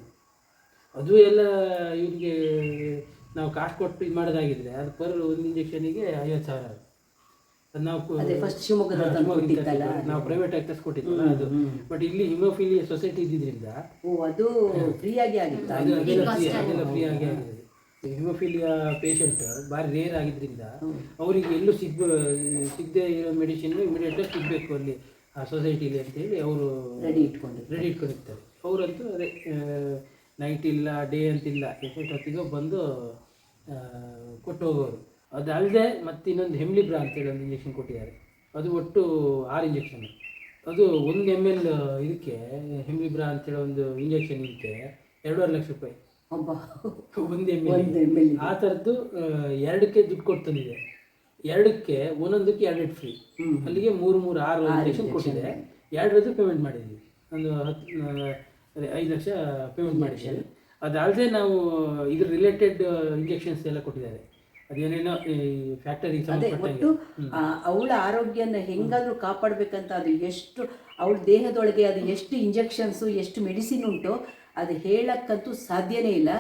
ಅದು ಎಲ್ಲ ಇವರಿಗೆ ನಾವು ಕಾಸ್ಟ್ ಕೊಟ್ಟು ಇದು ಮಾಡೋದಾಗಿದ್ರೆ ಅದು ಪರ್ ಒಂದು ಇಂಜೆಕ್ಷನಿಗೆ 50,000. ಅದು ನಾವು ಪ್ರೈವೇಟ್ ಆಗಿ ತರಿಸ್ಕೊಟ್ಟಿದ್ವಲ್ಲ ಅದು. ಬಟ್ ಇಲ್ಲಿ ಹಿಮೋಫಿಲಿಯಾ ಸೊಸೈಟಿ ಇದ್ದಿದ್ದರಿಂದ ಅದು ಫ್ರೀಯಾಗಿ ಅದೆಲ್ಲ ಫ್ರೀ ಆಗಿ ಆಗಿದೆ. ಹಿಮೋಫಿಲಿಯಾ ಪೇಷಂಟ್ ಭಾರಿ ರೇರ್ ಆಗಿದ್ದರಿಂದ ಅವರಿಗೆ ಎಲ್ಲೂ ಸಿಗದೆ ಇರೋ ಮೆಡಿಸಿನ್ ಇಮಿಡಿಯೇಟಾಗಿ ಸಿಗಬೇಕು ಅಲ್ಲಿ ಆ ಸೊಸೈಟಿಲಿ ಅಂತೇಳಿ ಅವರು ರೆಡಿ ಇಟ್ಕೊಂಡಿರ್ತಾರೆ. ಅವರಂತೂ ಅದೇ ನೈಟ್ ಇಲ್ಲ ಡೇ ಅಂತಿಲ್ಲ, ಎಷ್ಟೊತ್ತಿಗೂ ಬಂದು ಕೊಟ್ಟು ಹೋಗೋರು. ಅದಲ್ಲದೆ ಮತ್ತು ಇನ್ನೊಂದು ಹೆಮ್ಲಿಬ್ರಾ ಅಂತೇಳಿ ಒಂದು ಇಂಜೆಕ್ಷನ್ ಕೊಟ್ಟಿದ್ದಾರೆ. ಅದು ಒಟ್ಟು 6 ಇಂಜೆಕ್ಷನ್. ಅದು 1 ml ಇದಕ್ಕೆ ಹೆಮ್ಲಿಬ್ರಾ ಅಂತೇಳಿ ಒಂದು ಇಂಜೆಕ್ಷನ್ ಇದಕ್ಕೆ 2.5 ಲಕ್ಷ ರೂಪಾಯಿ 1 ml. ಆ ಥರದ್ದು 2ಕ್ಕೆ ದುಡ್ಡು ಕೊಟ್ಟು ತಂದಿದೆ. 2ಕ್ಕೆ ಒಂದೊಂದಕ್ಕೆ 2 ಫ್ರೀ. ಅಲ್ಲಿಗೆ 3 6 ಇಂಜೆಕ್ಷನ್ ಕೊಟ್ಟಿದೆ. 2ರದ್ದು ಪೇಮೆಂಟ್ ಮಾಡಿದ್ವಿ, ಒಂದು 5 ಲಕ್ಷ ಪೇಮೆಂಟ್ ಮಾಡಿದ್ದೀವಿ. ಅದಲ್ಲದೆ ನಾವು ಇದ್ರ ರಿಲೇಟೆಡ್ ಇಂಜೆಕ್ಷನ್ಸ್ ಎಲ್ಲ ಕೊಟ್ಟಿದ್ದಾರೆ. ಅದೇನೇನೋ ಈ ಫ್ಯಾಕ್ಟರಿ ಒಟ್ಟು ಅವಳ ಆರೋಗ್ಯನ ಹೆಂಗಾದ್ರೂ ಕಾಪಾಡಬೇಕಂತ, ಅದು ಎಷ್ಟು ಅವಳ ದೇಹದೊಳಗೆ ಅದು ಎಷ್ಟು ಇಂಜೆಕ್ಷನ್ಸು ಎಷ್ಟು ಮೆಡಿಸಿನ್ ಉಂಟು ಅದು ಹೇಳಕ್ಕಂತೂ ಸಾಧ್ಯನೇ ಇಲ್ಲ.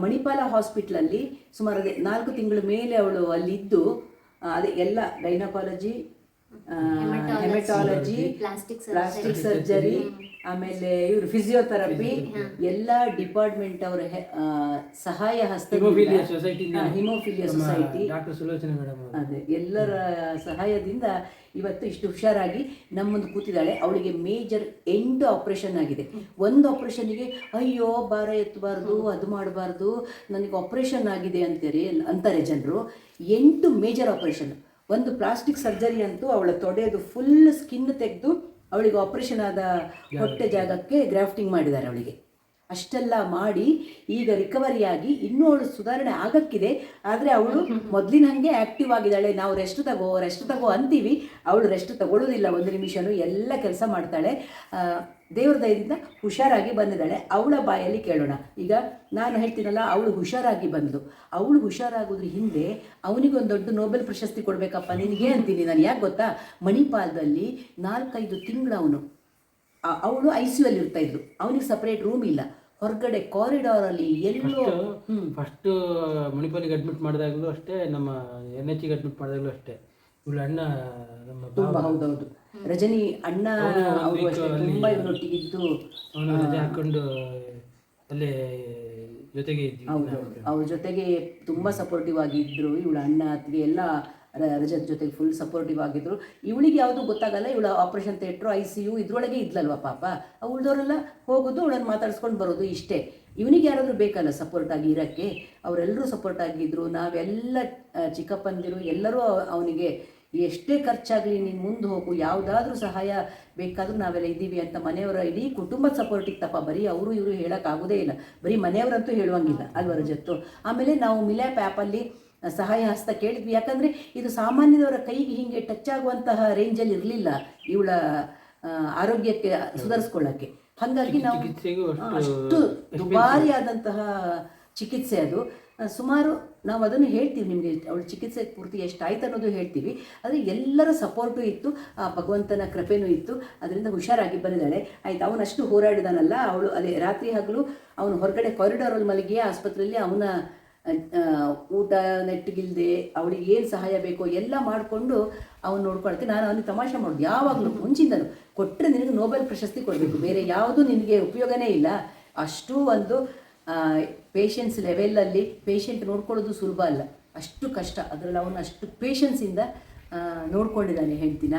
ಮಣಿಪಾಲ ಹಾಸ್ಪಿಟ್ಲಲ್ಲಿ ಸುಮಾರು 4 ತಿಂಗಳ ಮೇಲೆ ಅವಳು ಅಲ್ಲಿದ್ದು ಅದೇ ಎಲ್ಲ ಗೈನಕಾಲಜಿ, ಹೆಮಟಾಲಜಿ, ಪ್ಲಾಸ್ಟಿಕ್ ಸರ್ಜರಿ, ಆಮೇಲೆ ಇವರು ಫಿಸಿಯೋಥೆರಪಿ ಎಲ್ಲ ಡಿಪಾರ್ಟ್ಮೆಂಟ್ ಅವರ ಸಹಾಯ haemophilia society doctor Sulochana madam ಅದೇ ಎಲ್ಲರ ಸಹಾಯದಿಂದ ಇವತ್ತು ಇಷ್ಟು ಹುಷಾರಾಗಿ ನಮ್ಮೊಂದು ಕೂತಿದ್ದಾಳೆ. ಅವಳಿಗೆ ಮೇಜರ್ 8 ಆಪರೇಷನ್ ಆಗಿದೆ. ಒಂದು ಆಪರೇಷನ್ಗೆ ಅಯ್ಯೋ ಭಾರ ಎತ್ತಬಾರ್ದು, ಅದು ಮಾಡಬಾರ್ದು, ನನಗೆ ಆಪರೇಷನ್ ಆಗಿದೆ ಅಂತಾರೆ ಜನರು. 8 ಮೇಜರ್ ಆಪರೇಷನ್. ಒಂದು ಪ್ಲಾಸ್ಟಿಕ್ ಸರ್ಜರಿ ಅಂತೂ ಅವಳ ತೊಡೆದು ಫುಲ್ ಸ್ಕಿನ್ ತೆಗೆದು ಅವಳಿಗೆ ಆಪರೇಷನ್ ಆದ ಹೊಟ್ಟೆ ಜಾಗಕ್ಕೆ ಗ್ರಾಫ್ಟಿಂಗ್ ಮಾಡಿದ್ದಾರೆ ಅವಳಿಗೆ. ಅಷ್ಟೆಲ್ಲ ಮಾಡಿ ಈಗ ರಿಕವರಿಯಾಗಿ ಇನ್ನೂ ಅವಳು ಸುಧಾರಣೆ ಆಗಕ್ಕಿದೆ. ಆದರೆ ಅವಳು ಮೊದಲಿನ ಹಾಗೆ ಆ್ಯಕ್ಟಿವ್ ಆಗಿದ್ದಾಳೆ. ನಾವು ರೆಸ್ಟ್ ತಗೋ ಅಂತೀವಿ, ಅವಳು ರೆಸ್ಟ್ ತಗೊಳ್ಳೋದಿಲ್ಲ 1 ನಿಮಿಷನೂ, ಎಲ್ಲ ಕೆಲಸ ಮಾಡ್ತಾಳೆ. ದೇವ್ರ ದಯದಿಂದ ಹುಷಾರಾಗಿ ಬಂದಿದ್ದಾಳೆ. ಅವಳ ಬಾಯಲ್ಲಿ ಕೇಳೋಣ. ಈಗ ನಾನು ಹೇಳ್ತೀನಲ್ಲ, ಅವಳು ಹುಷಾರಾಗಿ ಬಂದು ಅವಳು ಹುಷಾರಾಗೋದ್ರ ಹಿಂದೆ ಅವನಿಗೊಂದು ದೊಡ್ಡ ನೊಬೆಲ್ ಪ್ರಶಸ್ತಿ ಕೊಡಬೇಕಪ್ಪ ನಿನಗೆ ಅಂತೀನಿ ನಾನು. ಯಾಕೆ ಗೊತ್ತಾ, ಮಣಿಪಾಲದಲ್ಲಿ 4-5 ತಿಂಗಳು ಅವಳು ICU ಅಲ್ಲಿ ಇರ್ತಾ ಇದ್ರು. ಅವನಿಗೆ ಸಪ್ರೇಟ್ ರೂಮ್ ಇಲ್ಲ, ಹೊರಗಡೆ ಕಾರಿಡಾರಲ್ಲಿ ಎಲ್ಲೋ. ಫಸ್ಟ್ ಮಣಿಪಾಲಿಗೆ ಅಡ್ಮಿಟ್ ಮಾಡಿದಾಗಲೂ ಅಷ್ಟೇ, ನಮ್ಮ NHಗೆ ಅಡ್ಮಿಟ್ ಮಾಡಿದಾಗಲೂ ಅಷ್ಟೇ, ಇವಳು ಅಣ್ಣ ನಮ್ಮ ತುಂಬ ಹೌದೌದು ರಜನಿ ಅಣ್ಣ ಅವರು ಅಷ್ಟೇ ತುಂಬ ಇವನೊಟ್ಟಿಗಿದ್ದು ಅವನು ರಜೆ ಹಾಕ್ಕೊಂಡು ಅಲ್ಲೇ ಜೊತೆಗೆ ಇದ್ವಿ. ಹೌದೌದು, ಅವ್ರ ಜೊತೆಗೆ ತುಂಬ ಸಪೋರ್ಟಿವ್ ಆಗಿದ್ದರು. ಇವಳ ಅಣ್ಣ ಅತ್ತಿಗೆ ಎಲ್ಲ ರಜತ್ ಜೊತೆಗೆ ಫುಲ್ ಸಪೋರ್ಟಿವ್ ಆಗಿದ್ರು. ಇವಳಿಗೆ ಯಾವುದು ಗೊತ್ತಾಗಲ್ಲ, ಇವಳ ಆಪ್ರೇಷನ್ ಥಿಯೇಟ್ರು ICU ಇದ್ರೊಳಗೆ ಇದ್ಲಲ್ವ ಪಾಪ, ಉಳಿದವರೆಲ್ಲ ಹೋಗೋದು ಅವಳನ್ನು ಮಾತಾಡ್ಸ್ಕೊಂಡು ಬರೋದು ಇಷ್ಟೇ. ಇವನಿಗೆ ಯಾರಾದರೂ ಬೇಕಲ್ಲ ಸಪೋರ್ಟ್ ಆಗಿ ಇರೋಕ್ಕೆ, ಅವರೆಲ್ಲರೂ ಸಪೋರ್ಟ್ ಆಗಿದ್ದರು. ನಾವೆಲ್ಲ ಚಿಕ್ಕಪ್ಪಂದಿರು ಎಲ್ಲರೂ ಅವನಿಗೆ ಎಷ್ಟೇ ಖರ್ಚಾಗಲಿ ನೀನು ಮುಂದೆ ಹೋಗು, ಯಾವುದಾದ್ರೂ ಸಹಾಯ ಬೇಕಾದರೂ ನಾವೆಲ್ಲ ಇದ್ದೀವಿ ಅಂತ ಮನೆಯವರ ಇಡೀ ಕುಟುಂಬದ ಸಪೋರ್ಟ್ ಇತ್ತಪ್ಪ. ಬರೀ ಅವರು ಇವರು ಹೇಳೋಕ್ಕಾಗೋದೇ ಇಲ್ಲ, ಬರೀ ಮನೆಯವರಂತೂ ಹೇಳುವಂಗಿಲ್ಲ ಅಲ್ವ ರಜತ್ತು. ಆಮೇಲೆ ನಾವು ಮಿಲ್ಯಾಪ್ ಆ್ಯಪಲ್ಲಿ ಸಹಾಯ ಹಸ್ತ ಕೇಳಿದ್ವಿ, ಯಾಕಂದರೆ ಇದು ಸಾಮಾನ್ಯದವರ ಕೈಗೆ ಹೀಗೆ ಟಚ್ ಆಗುವಂತಹ ರೇಂಜಲ್ಲಿ ಇರಲಿಲ್ಲ ಇವಳ ಆರೋಗ್ಯಕ್ಕೆ ಸುಧಾರಿಸ್ಕೊಳ್ಳೋಕ್ಕೆ. ಹಾಗಾಗಿ ನಾವು ಅಷ್ಟು ದುಬಾರಿಯಾದಂತಹ ಚಿಕಿತ್ಸೆ ಅದು. ಸುಮಾರು ನಾವು ಅದನ್ನು ಹೇಳ್ತೀವಿ ನಿಮಗೆ, ಅವಳ ಚಿಕಿತ್ಸೆ ಪೂರ್ತಿ ಎಷ್ಟಾಯ್ತು ಅನ್ನೋದು ಹೇಳ್ತೀವಿ. ಆದರೆ ಎಲ್ಲರ ಸಪೋರ್ಟು ಇತ್ತು, ಆ ಭಗವಂತನ ಕೃಪೆನೂ ಇತ್ತು. ಅದರಿಂದ ಹುಷಾರಾಗಿ ಬಂದಿದ್ದಾಳೆ. ಆಯ್ತು, ಅವನಷ್ಟು ಹೋರಾಡಿದಾನಲ್ಲ, ಅವಳು ಅದೇ ರಾತ್ರಿ ಹಗಲು ಅವನು ಹೊರಗಡೆ ಕಾರಿಡಾರಲ್ಲಿ ಮಲಗಿ ಆಸ್ಪತ್ರೆಯಲ್ಲಿ ಅವನ ಊಟ ನೆಟ್ಟಿಗಿಲ್ದೆ ಅವಳಿಗೆ ಏನು ಸಹಾಯ ಬೇಕೋ ಎಲ್ಲ ಮಾಡಿಕೊಂಡು ಅವನು ನೋಡ್ಕೊಳಕ್ಕೆ ನಾನು ಅವನಿಗೆ ತಮಾಷೆ ಮಾಡೋದು ಯಾವಾಗಲೂ ಮುಂಚಿಂದನು, ಕೊಟ್ಟರೆ ನಿನಗೆ ನೊಬೆಲ್ ಪ್ರಶಸ್ತಿ ಕೊಡಬೇಕು, ಬೇರೆ ಯಾವುದೂ ನಿನಗೆ ಉಪಯೋಗನೇ ಇಲ್ಲ. ಅಷ್ಟು ಒಂದು ಪೇಷನ್ಸ್ ಲೆವೆಲಲ್ಲಿ ಪೇಷಂಟ್ ನೋಡ್ಕೊಳ್ಳೋದು ಸುಲಭ ಅಲ್ಲ, ಅಷ್ಟು ಕಷ್ಟ. ಅದರಲ್ಲಿ ಅವನು ಅಷ್ಟು ಪೇಷನ್ಸಿಂದ ನೋಡ್ಕೊಂಡಿದ್ದಾನೆ ಹೆಂಡ್ತಿನ.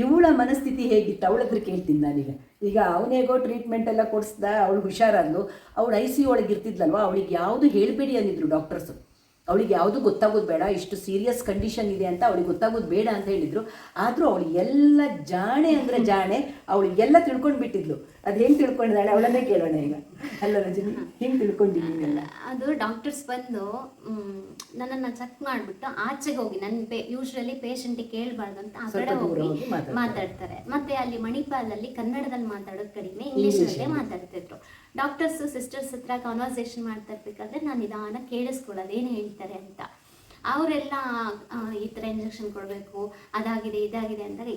ಇವಳ ಮನಸ್ಥಿತಿ ಹೇಗಿತ್ತು ಅವಳ ಹತ್ರ ಕೇಳ್ತೀನಿ ನಾನೀಗ. ಈಗ ಅವನೇಗೋ ಟ್ರೀಟ್ಮೆಂಟ್ ಎಲ್ಲ ಕೊಡಿಸ್ದ, ಅವಳು ಹುಷಾರಾದ್ಲು. ಅವಳು ICU ಒಳಗೆ ಇರ್ತಿದ್ಲಲ್ವ, ಅವಳಿಗೆ ಯಾವುದು ಹೇಳಬೇಡಿ ಅಂದಿದ್ರು ಡಾಕ್ಟರ್ಸು. ಅವಳಿಗೆ ಯಾವುದು ಗೊತ್ತಾಗೋದು ಬೇಡ, ಇಷ್ಟು ಸೀರಿಯಸ್ ಕಂಡೀಷನ್ ಇದೆ ಅಂತ ಅವಳಿಗೆ ಗೊತ್ತಾಗೋದು ಬೇಡ ಅಂತ ಹೇಳಿದರು. ಆದರೂ ಅವಳು ಎಲ್ಲ ಜಾಣೆ ಅಂದರೆ ಜಾಣೆ, ಅವಳಿಗೆಲ್ಲ ತಿಳ್ಕೊಂಡು ಬಿಟ್ಟಿದ್ಲು. ಅದು ಹೆಂಗೆ ತಿಳ್ಕೊಂಡಿದ್ದಾಳೆ ಅವಳನ್ನೇ ಕೇಳೋಣ ಈಗ. ಅಲ್ಲ ರಜನಿ, ಹೆಂಗೆ ತಿಳ್ಕೊಂಡಿದ್ದೀನಿಲ್ಲ? ಅದು ಡಾಕ್ಟರ್ಸ್ ಬಂದು ನನ್ನನ್ನು ಚೆಕ್ ಮಾಡಿಬಿಟ್ಟು ಆಚೆಗೆ ಹೋಗಿ, ನನ್ನ ಯೂಶ್ವಲಿ ಪೇಷಂಟಿಗೆ ಕೇಳಬಾರ್ದು ಅಂತ ಆ ಕಡೆ ಹೋಗಿ ಮಾತಾಡ್ತಾರೆ. ಮತ್ತೆ ಅಲ್ಲಿ ಮಣಿಪಾಲಲ್ಲಿ ಕನ್ನಡದಲ್ಲಿ ಮಾತಾಡೋದು ಕಡಿಮೆ, ಇಂಗ್ಲೀಷಲ್ಲೇ ಮಾತಾಡ್ತಿದ್ರು. ಡಾಕ್ಟರ್ಸ್ ಸಿಸ್ಟರ್ಸ್ ಹತ್ರ ಕಾನ್ವರ್ಸೇಷನ್ ಮಾಡ್ತಾ ಇರ್ಬೇಕಾದ್ರೆ ನಾನು ನಿಧಾನ ಕೇಳಿಸ್ಕೊಳ್ಳೋದು ಏನು ಹೇಳ್ತಾರೆ ಅಂತ. ಅವರೆಲ್ಲ ಈ ಥರ ಇಂಜೆಕ್ಷನ್ ಕೊಡಬೇಕು, ಅದಾಗಿದೆ ಇದಾಗಿದೆ ಅಂದಾಗ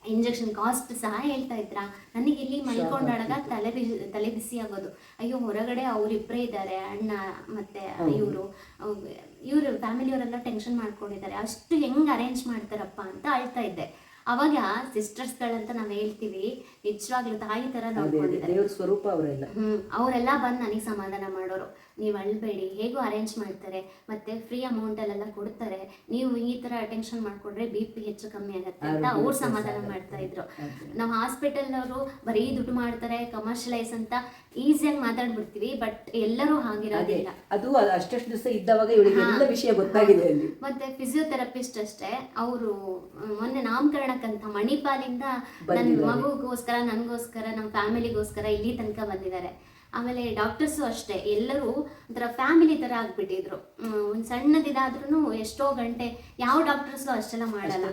ಇಂಜೆಕ್ಷನ್ ಕಾಸ್ಟ್ ಸಹ ಹೇಳ್ತಾ ಇದ್ರ. ನನಗೆ ಇಲ್ಲಿ ಮಲ್ಕೊಂಡಾಗ ತಲೆ ಬಿಸಿ ಆಗೋದು. ಅಯ್ಯೋ, ಹೊರಗಡೆ ಅವರಿಬ್ಬರೇ ಇದ್ದಾರೆ, ಅಣ್ಣ ಮತ್ತೆ ಇವರು ಫ್ಯಾಮಿಲಿಯವರೆಲ್ಲ ಟೆನ್ಷನ್ ಮಾಡ್ಕೊಂಡಿದ್ದಾರೆ, ಅಷ್ಟು ಹೆಂಗೆ ಅರೇಂಜ್ ಮಾಡ್ತಾರಪ್ಪ ಅಂತ ಅಳ್ತಾ ಇದ್ದೆ. ಅವಾಗ ಸಿಸ್ಟರ್ಸ್ಗಳಂತ ನಾವು ಹೇಳ್ತೀವಿ, ನಿಜವಾಗ್ಲೂ ತಾಯಿ ತರ ನೋಡ್ಕೊಂಡಿದ್ದಾರೆ, ದೇವ್ರ ಸ್ವರೂಪ ಅವರೆಲ್ಲ. ಅವರೆಲ್ಲ ಬಂದು ನನಗೆ ಸಮಾಧಾನ ಮಾಡೋರು. ನೀವು ಅಳ್ಬೇಡಿ, ಹೇಗೂ ಅರೇಂಜ್ ಮಾಡ್ತಾರೆ, ಮತ್ತೆ ಫ್ರೀ ಅಮೌಂಟಲ್ಲೆಲ್ಲ ಕೊಡ್ತಾರೆ, ನೀವು ಈ ಥರ ಟೆನ್ಷನ್ ಮಾಡಿಕೊಂಡ್ರೆ BP ಹೆಚ್ಚು ಕಮ್ಮಿ ಆಗುತ್ತೆ ಅಂತ ಅವ್ರು ಸಮಾಧಾನ ಮಾಡ್ತಾ ಇದ್ರು. ನಾವು ಹಾಸ್ಪಿಟಲ್ನವರು ಬರೀ ದುಡ್ಡು ಮಾಡ್ತಾರೆ, ಕಮರ್ಷಿಯಲೈಸ್ ಅಂತ ಈಸಿಯಾಗಿ ಮಾತಾಡ್ಬಿಡ್ತೀವಿ, ಬಟ್ ಎಲ್ಲರೂ ಹಾಗಿರೋದಿಲ್ಲ. ಅದು ಅಷ್ಟಷ್ಟು ದಿವಸ ಇದ್ದವಾಗ ಇವಳಿಗೆ ಎಲ್ಲ ವಿಷಯ ಗೊತ್ತಾಗಿದೆ ಅಲ್ಲಿ. ಮತ್ತೆ ಫಿಸಿಯೋಥೆರಪಿಸ್ಟ್ ಅಷ್ಟೇ, ಅವರು ಮೊನ್ನೆ ನಾಮಕರಣಕ್ಕಂತ ಮಣಿಪಾಲಿಂದ ನನ್ನ ಮಗುಗೋಸ್ಕರ, ನನಗೋಸ್ಕರ, ನಮ್ಮ ಫ್ಯಾಮಿಲಿಗೋಸ್ಕರ ಇಲ್ಲಿ ತನಕ ಬಂದಿದ್ದಾರೆ. ಆಮೇಲೆ ಡಾಕ್ಟರ್ಸು ಅಷ್ಟೇ, ಎಲ್ಲರೂ ಒಂಥರ ಫ್ಯಾಮಿಲಿ ಥರ ಆಗ್ಬಿಟ್ಟಿದ್ರು. ಒಂದು ಸಣ್ಣದಿದಾದ್ರೂ ಎಷ್ಟೋ ಗಂಟೆ ಯಾವ ಡಾಕ್ಟರ್ಸು ಅಷ್ಟೆಲ್ಲ ಮಾಡಲ್ಲ,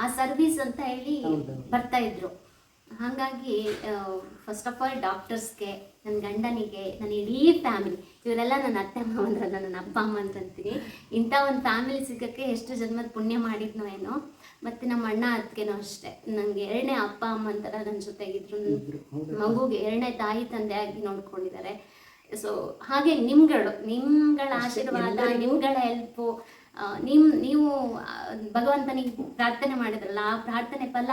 ಆ ಸರ್ವಿಸ್ ಅಂತ ಹೇಳಿ ಬರ್ತಾ ಇದ್ರು. ಹಾಗಾಗಿ ಫಸ್ಟ್ ಆಫ್ ಆಲ್ ಡಾಕ್ಟರ್ಸ್ಗೆ, ನನ್ನ ಗಂಡನಿಗೆ, ನನ್ನ ಇಡೀ ಫ್ಯಾಮಿಲಿ, ಇವರೆಲ್ಲ ನನ್ನ ಅತ್ತೆ ಮಾವಂದ್ರಲ್ಲ, ನನ್ನ ಅಪ್ಪ ಅಮ್ಮ ಅಂತಂತೀನಿ. ಇಂಥ ಒಂದು ಫ್ಯಾಮಿಲಿ ಸಿಗೋಕ್ಕೆ ಎಷ್ಟು ಜನ್ಮದ ಪುಣ್ಯ ಮಾಡಿದ್ನೋ ಏನೋ. ಮತ್ತು ನಮ್ಮ ಅಣ್ಣ ಅತ್ತಿಗೆನೂ ಅಷ್ಟೇ, ನನಗೆ ಎರಡನೇ ಅಪ್ಪ ಅಮ್ಮ ಅಂತರ ನನ್ನ ಜೊತೆಗಿದ್ರು. ಮಗುಗೆ ಎರಡನೇ ತಾಯಿ ತಂದೆ ಆಗಿ ನೋಡ್ಕೊಂಡಿದ್ದಾರೆ. ಸೊ ಹಾಗೆ ನಿಮ್ಗಳ ಆಶೀರ್ವಾದ, ನಿಮ್ಗಳ ಹೆಲ್ಪು, ನೀವು ಭಗವಂತನಿಗೆ ಪ್ರಾರ್ಥನೆ ಮಾಡಿದ್ರಲ್ಲ, ಆ ಪ್ರಾರ್ಥನೆ ಫಲ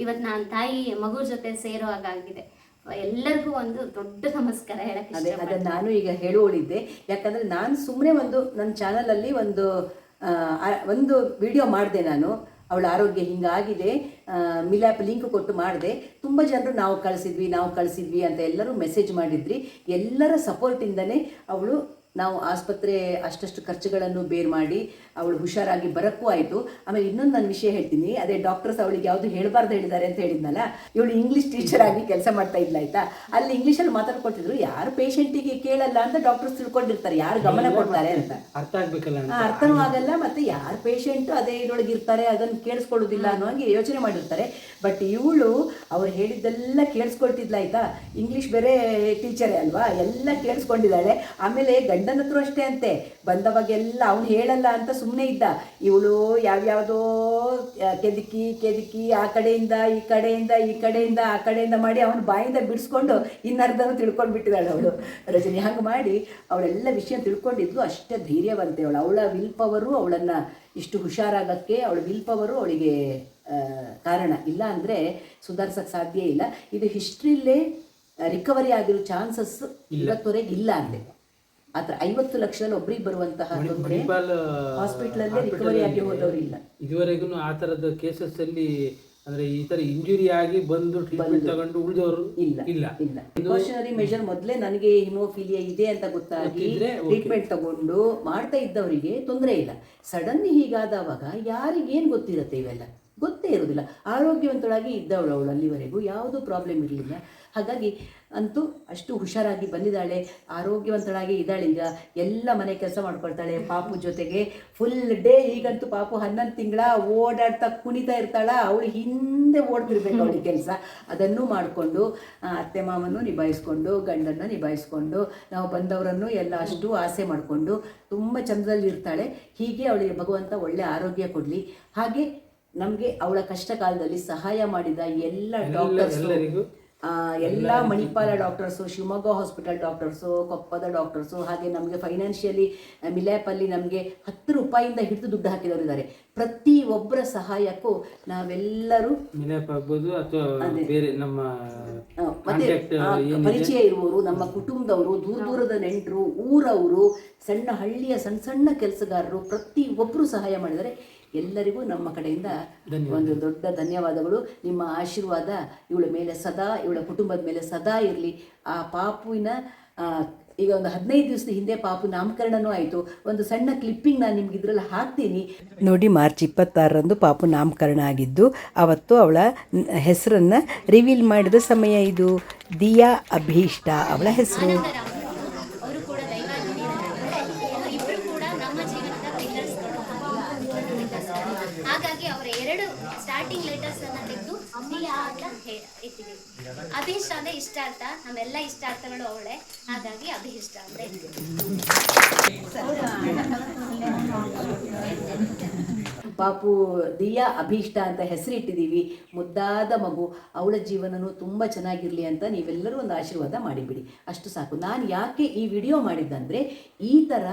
ಇವತ್ತು ನಾನು ತಾಯಿ ಮಗು ಜೊತೆ ಸೇರೋ ಹಾಗಾಗಿದೆ. ಎಲ್ಲರಿಗೂ ಒಂದು ದೊಡ್ಡ ನಮಸ್ಕಾರ ಹೇಳಕ್ಕೆ. ಅದನ್ನು ನಾನು ಈಗ ಹೇಳುವಳಿದ್ದೆ, ಯಾಕಂದರೆ ನಾನು ಸುಮ್ಮನೆ ನನ್ನ ಚಾನಲಲ್ಲಿ ಒಂದು ವಿಡಿಯೋ ಮಾಡಿದೆ ನಾನು. ಅವಳ ಆರೋಗ್ಯ ಹಿಂಗಾಗಿದೆ, ಮಿಲ್ಯಾಪ್ ಲಿಂಕ್ ಕೊಟ್ಟು ಮಾಡಿದೆ. ತುಂಬ ಜನರು ನಾವು ಕಳಿಸಿದ್ವಿ ಅಂತ ಎಲ್ಲರೂ ಮೆಸೇಜ್ ಮಾಡಿದ್ರಿ. ಎಲ್ಲರ ಸಪೋರ್ಟಿಂದನೇ ಅವಳು ನಾವು ಆಸ್ಪತ್ರೆ ಅಷ್ಟಷ್ಟು ಖರ್ಚುಗಳನ್ನು ಬೇರ್ ಮಾಡಿ ಅವಳು ಹುಷಾರಾಗಿ ಬರೋಕ್ಕೂ ಆಯಿತು. ಆಮೇಲೆ ಇನ್ನೊಂದು ನಾನು ವಿಷಯ ಹೇಳ್ತೀನಿ, ಅದೇ ಡಾಕ್ಟರ್ಸ್ ಅವಳಿಗೆ ಯಾವುದು ಹೇಳಬಾರ್ದು ಹೇಳಿದ್ದಾರೆ ಅಂತ ಹೇಳಿದ್ನಲ್ಲ, ಇವಳು ಇಂಗ್ಲೀಷ್ ಟೀಚರ್ ಆಗಿ ಕೆಲಸ ಮಾಡ್ತಾ ಇದ್ಲ ಆಯ್ತಾ. ಅಲ್ಲಿ ಇಂಗ್ಲೀಷಲ್ಲಿ ಮಾತಾಡ್ಕೊಳ್ತಿದ್ರು, ಯಾರು ಪೇಷಂಟಿಗೆ ಕೇಳಲ್ಲ ಅಂತ ಡಾಕ್ಟರ್ಸ್ ತಿಳ್ಕೊಂಡಿರ್ತಾರೆ, ಯಾರು ಗಮನ ಕೊಡ್ತಾರೆ ಅಂತ. ಅರ್ಥ ಆಗ್ಬೇಕಲ್ಲ, ಅರ್ಥನೂ ಆಗಲ್ಲ, ಮತ್ತು ಯಾರು ಪೇಷಂಟು ಅದೇ ಇದರೊಳಗೆ ಇರ್ತಾರೆ, ಅದನ್ನು ಕೇಳಿಸ್ಕೊಳ್ಳೋದಿಲ್ಲ ಅನ್ನೋ ಹಾಗೆ ಯೋಚನೆ ಮಾಡಿರ್ತಾರೆ. ಬಟ್ ಇವಳು ಅವ್ರು ಹೇಳಿದ್ದೆಲ್ಲ ಕೇಳಿಸ್ಕೊಳ್ತಿದ್ಲ ಆಯ್ತಾ. ಇಂಗ್ಲೀಷ್ ಬೇರೆ ಟೀಚರೇ ಅಲ್ವಾ, ಎಲ್ಲ ಕೇಳಿಸ್ಕೊಂಡಿದ್ದಾಳೆ. ಆಮೇಲೆ ಗಂಡನ ಹತ್ರ ಅಷ್ಟೇ ಅಂತೆ, ಬಂದವಾಗೆಲ್ಲ ಅವನು ಹೇಳಲ್ಲ ಅಂತ ಸುಮ್ಮನೆ ಇದ್ದ. ಇವಳು ಯಾವ್ಯಾವುದೋ ಕೆದಕಿ ಆ ಕಡೆಯಿಂದ ಈ ಕಡೆಯಿಂದ ಆ ಕಡೆಯಿಂದ ಮಾಡಿ ಅವನ ಬಾಯಿಂದ ಬಿಡಿಸ್ಕೊಂಡು ಇನ್ನರ್ಧನೂ ತಿಳ್ಕೊಂಡು ಬಿಟ್ಟಿದ್ದಾಳೆ ಅವಳು ರಜನಿ. ಹಂಗೆ ಮಾಡಿ ಅವಳೆಲ್ಲ ವಿಷಯ ತಿಳ್ಕೊಂಡಿದ್ಲು. ಅಷ್ಟೇ ಧೈರ್ಯವಂತೆ ಅವಳ ವಿಲ್ ಪವರು ಅವಳನ್ನು ಇಷ್ಟು ಹುಷಾರಾಗಕ್ಕೆ, ಅವಳ ವಿಲ್ ಪವರು ಅವಳಿಗೆ ಕಾರಣ. ಇಲ್ಲ ಅಂದರೆ ಸುಧಾರಿಸೋಕ್ಕೆ ಸಾಧ್ಯ ಇಲ್ಲ. ಇದು ಹಿಸ್ಟ್ರಿಲೇ ರಿಕವರಿ ಆಗಿರೋ ಚಾನ್ಸಸ್ ಇವತ್ತವರೆಗೆ ಇಲ್ಲ ಅಂದೆ. ಆ ಥರ 50 ಲಕ್ಷದಲ್ಲಿ ಒಬ್ರಿಗೆ ಬರುವಂತಹ ತೊಂದರೆ ಹಾಸ್ಪಿಟಲಲ್ಲೇ ರಿಕವರಿ ಆಗಿ ಹೋದವರು ಇಲ್ಲ. ಇದುವರೆಗೂ ಆ ಥರದ ಕೇಸಸ್ ಅಲ್ಲಿ ಅಂದ್ರೆ ಈ ತರ ಇಂಜುರಿ ಆಗಿ ಬಂದು ಟ್ರೀಟ್ಮೆಂಟ್ ತಗೊಂಡು ಉಳಿದವರು ಇಲ್ಲ ಇಲ್ಲ ಇಲ್ಲ. ಪ್ರಿಕಾಷನರಿ ಮೆಷರ್ ಮೊದಲೇ ನನಗೆ ಹಿಮೋಫಿಲಿಯಾ ಇದೆ ಅಂತ ಗೊತ್ತಾಗಿ ಟ್ರೀಟ್ಮೆಂಟ್ ತಗೊಂಡು ಮಾಡ್ತಾ ಇದ್ದವರಿಗೆ ತೊಂದರೆ ಇಲ್ಲ. ಸಡನ್ ಹೀಗಾದವಾಗ ಯಾರಿಗೇನು ಗೊತ್ತಿರುತ್ತೆ, ಇವೆಲ್ಲ ಗೊತ್ತೇ ಇರೋದಿಲ್ಲ. ಆರೋಗ್ಯವಂತಳಾಗಿ ಇದ್ದವಳು ಅವಳು, ಅಲ್ಲಿವರೆಗೂ ಯಾವುದೂ ಪ್ರಾಬ್ಲಮ್ ಇರಲಿಲ್ಲ. ಹಾಗಾಗಿ ಅಂತೂ ಅಷ್ಟು ಹುಷಾರಾಗಿ ಬಂದಿದ್ದಾಳೆ, ಆರೋಗ್ಯವಂತಳಾಗಿ ಇದ್ದಾಳೆ. ಈಗ ಎಲ್ಲ ಮನೆ ಕೆಲಸ ಮಾಡ್ಕೊಳ್ತಾಳೆ ಪಾಪು ಜೊತೆಗೆ ಫುಲ್ ಡೇ. ಈಗಂತೂ ಪಾಪು 11 ತಿಂಗಳ ಓಡಾಡ್ತಾ ಕುಣಿತಾ ಇರ್ತಾಳ, ಅವಳು ಹಿಂದೆ ಓಡ್ತಿರ್ಬೇಕು ಅವಳಿಗೆ ಕೆಲಸ. ಅದನ್ನು ಮಾಡಿಕೊಂಡು ಅತ್ತೆ ಮಾಮನ್ನು ನಿಭಾಯಿಸ್ಕೊಂಡು ಗಂಡನ್ನು ನಿಭಾಯಿಸ್ಕೊಂಡು ನಾವು ಬಂದವರನ್ನು ಎಲ್ಲ ಅಷ್ಟು ಆಸೆ ಮಾಡಿಕೊಂಡು ತುಂಬ ಚಂದದಲ್ಲಿ ಇರ್ತಾಳೆ. ಹೀಗೆ ಅವಳಿಗೆ ಭಗವಂತ ಒಳ್ಳೆ ಆರೋಗ್ಯ ಕೊಡಲಿ. ಹಾಗೆ ನಮಗೆ ಅವಳ ಕಷ್ಟ ಕಾಲದಲ್ಲಿ ಸಹಾಯ ಮಾಡಿದ ಎಲ್ಲ ಡಾಕ್ಟರ್ಸು, ಎಲ್ಲ Manipal doctors, Shivamogga hospital doctors, ಕೊಪ್ಪದ ಡಾಕ್ಟರ್ಸು, ಹಾಗೆ ನಮಗೆ ಫೈನಾನ್ಷಿಯಲಿ ಮಿಲ್ಯಾಪಲ್ಲಿ ನಮಗೆ 10 ರೂಪಾಯಿಂದ ಹಿಡಿದು ದುಡ್ಡು ಹಾಕಿದವರು ಇದ್ದಾರೆ. ಪ್ರತಿ ಒಬ್ಬರ ಸಹಾಯಕ್ಕೂ ನಾವೆಲ್ಲರೂ ಮಿಲ್ಯಾಪ್ ಆಗ್ಬೋದು ಅಥವಾ ಬೇರೆ ನಮ್ಮ ಮತ್ತೆ ಪರಿಚಯ ಇರುವವರು, ನಮ್ಮ ಕುಟುಂಬದವರು, ದೂರದ ನೆಂಟರು, ಊರವರು, ಸಣ್ಣ ಹಳ್ಳಿಯ ಸಣ್ಣ ಸಣ್ಣ ಕೆಲಸಗಾರರು ಪ್ರತಿ ಒಬ್ಬರು ಸಹಾಯ ಮಾಡಿದರೆ ಎಲ್ಲರಿಗೂ ನಮ್ಮ ಕಡೆಯಿಂದ ಒಂದು ದೊಡ್ಡ ಧನ್ಯವಾದಗಳು. ನಿಮ್ಮ ಆಶೀರ್ವಾದ ಇವಳ ಮೇಲೆ ಸದಾ, ಇವಳ ಕುಟುಂಬದ ಮೇಲೆ ಸದಾ ಇರಲಿ. ಆ ಪಾಪುವಿನ ಈಗ ಒಂದು 15 ದಿವಸದ ಹಿಂದೆ ಪಾಪು ನಾಮಕರಣನೂ ಆಯಿತು. ಒಂದು ಸಣ್ಣ ಕ್ಲಿಪ್ಪಿಂಗ್ ನಾನು ನಿಮ್ಗೆ ಇದರಲ್ಲಿ ಹಾಕ್ತೀನಿ ನೋಡಿ. ಮಾರ್ಚ್ 26ರಂದು ಪಾಪು ನಾಮಕರಣ ಆಗಿದ್ದು, ಅವತ್ತು ಅವಳ ಹೆಸರನ್ನು ರಿವೀಲ್ ಮಾಡಿದ ಸಮಯ ಇದು. ದಿಯಾ ಅಭೀಷ್ಟ ಅವಳ ಹೆಸರು. ಅವರು ಕೂಡ ಇಬ್ಬರು ಕೂಡ ನಮ್ಮ ಜೀವನದ ಪಿಲ್ಲರ್ಸ್ಗಳು. ಹಾಗಾಗಿ ಅವರ 2 ಸ್ಟಾರ್ಟಿಂಗ್ ಲೆಟರ್ಸ್ ಅನ್ನ ತೆಗೆದು ದಿಯಾ ಅಂತ ಇಟ್ಟಿದ್ದೀವಿ. ಅಭಿಷ್ಟ ಅಂದ್ರೆ ಇಷ್ಟಾರ್ಥ, ನಮ್ಮೆಲ್ಲ ಇಷ್ಟಾರ್ಥಗಳು ಅವಳೆ, ಹಾಗಾಗಿ ಅಭಿಷ್ಟ ಅಂತ ಇಟ್ಟಿದ್ದೀವಿ. ಪಾಪು ದಿಯಾ ಅಭೀಷ್ಟ ಅಂತ ಹೆಸರಿಟ್ಟಿದ್ದೀವಿ. ಮುದ್ದಾದ ಮಗು, ಅವಳ ಜೀವನನೂ ತುಂಬ ಚೆನ್ನಾಗಿರಲಿ ಅಂತ ನೀವೆಲ್ಲರೂ ಒಂದು ಆಶೀರ್ವಾದ ಮಾಡಿಬಿಡಿ, ಅಷ್ಟು ಸಾಕು. ನಾನು ಯಾಕೆ ಈ ವಿಡಿಯೋ ಮಾಡಿದ್ದಂದರೆ, ಈ ಥರ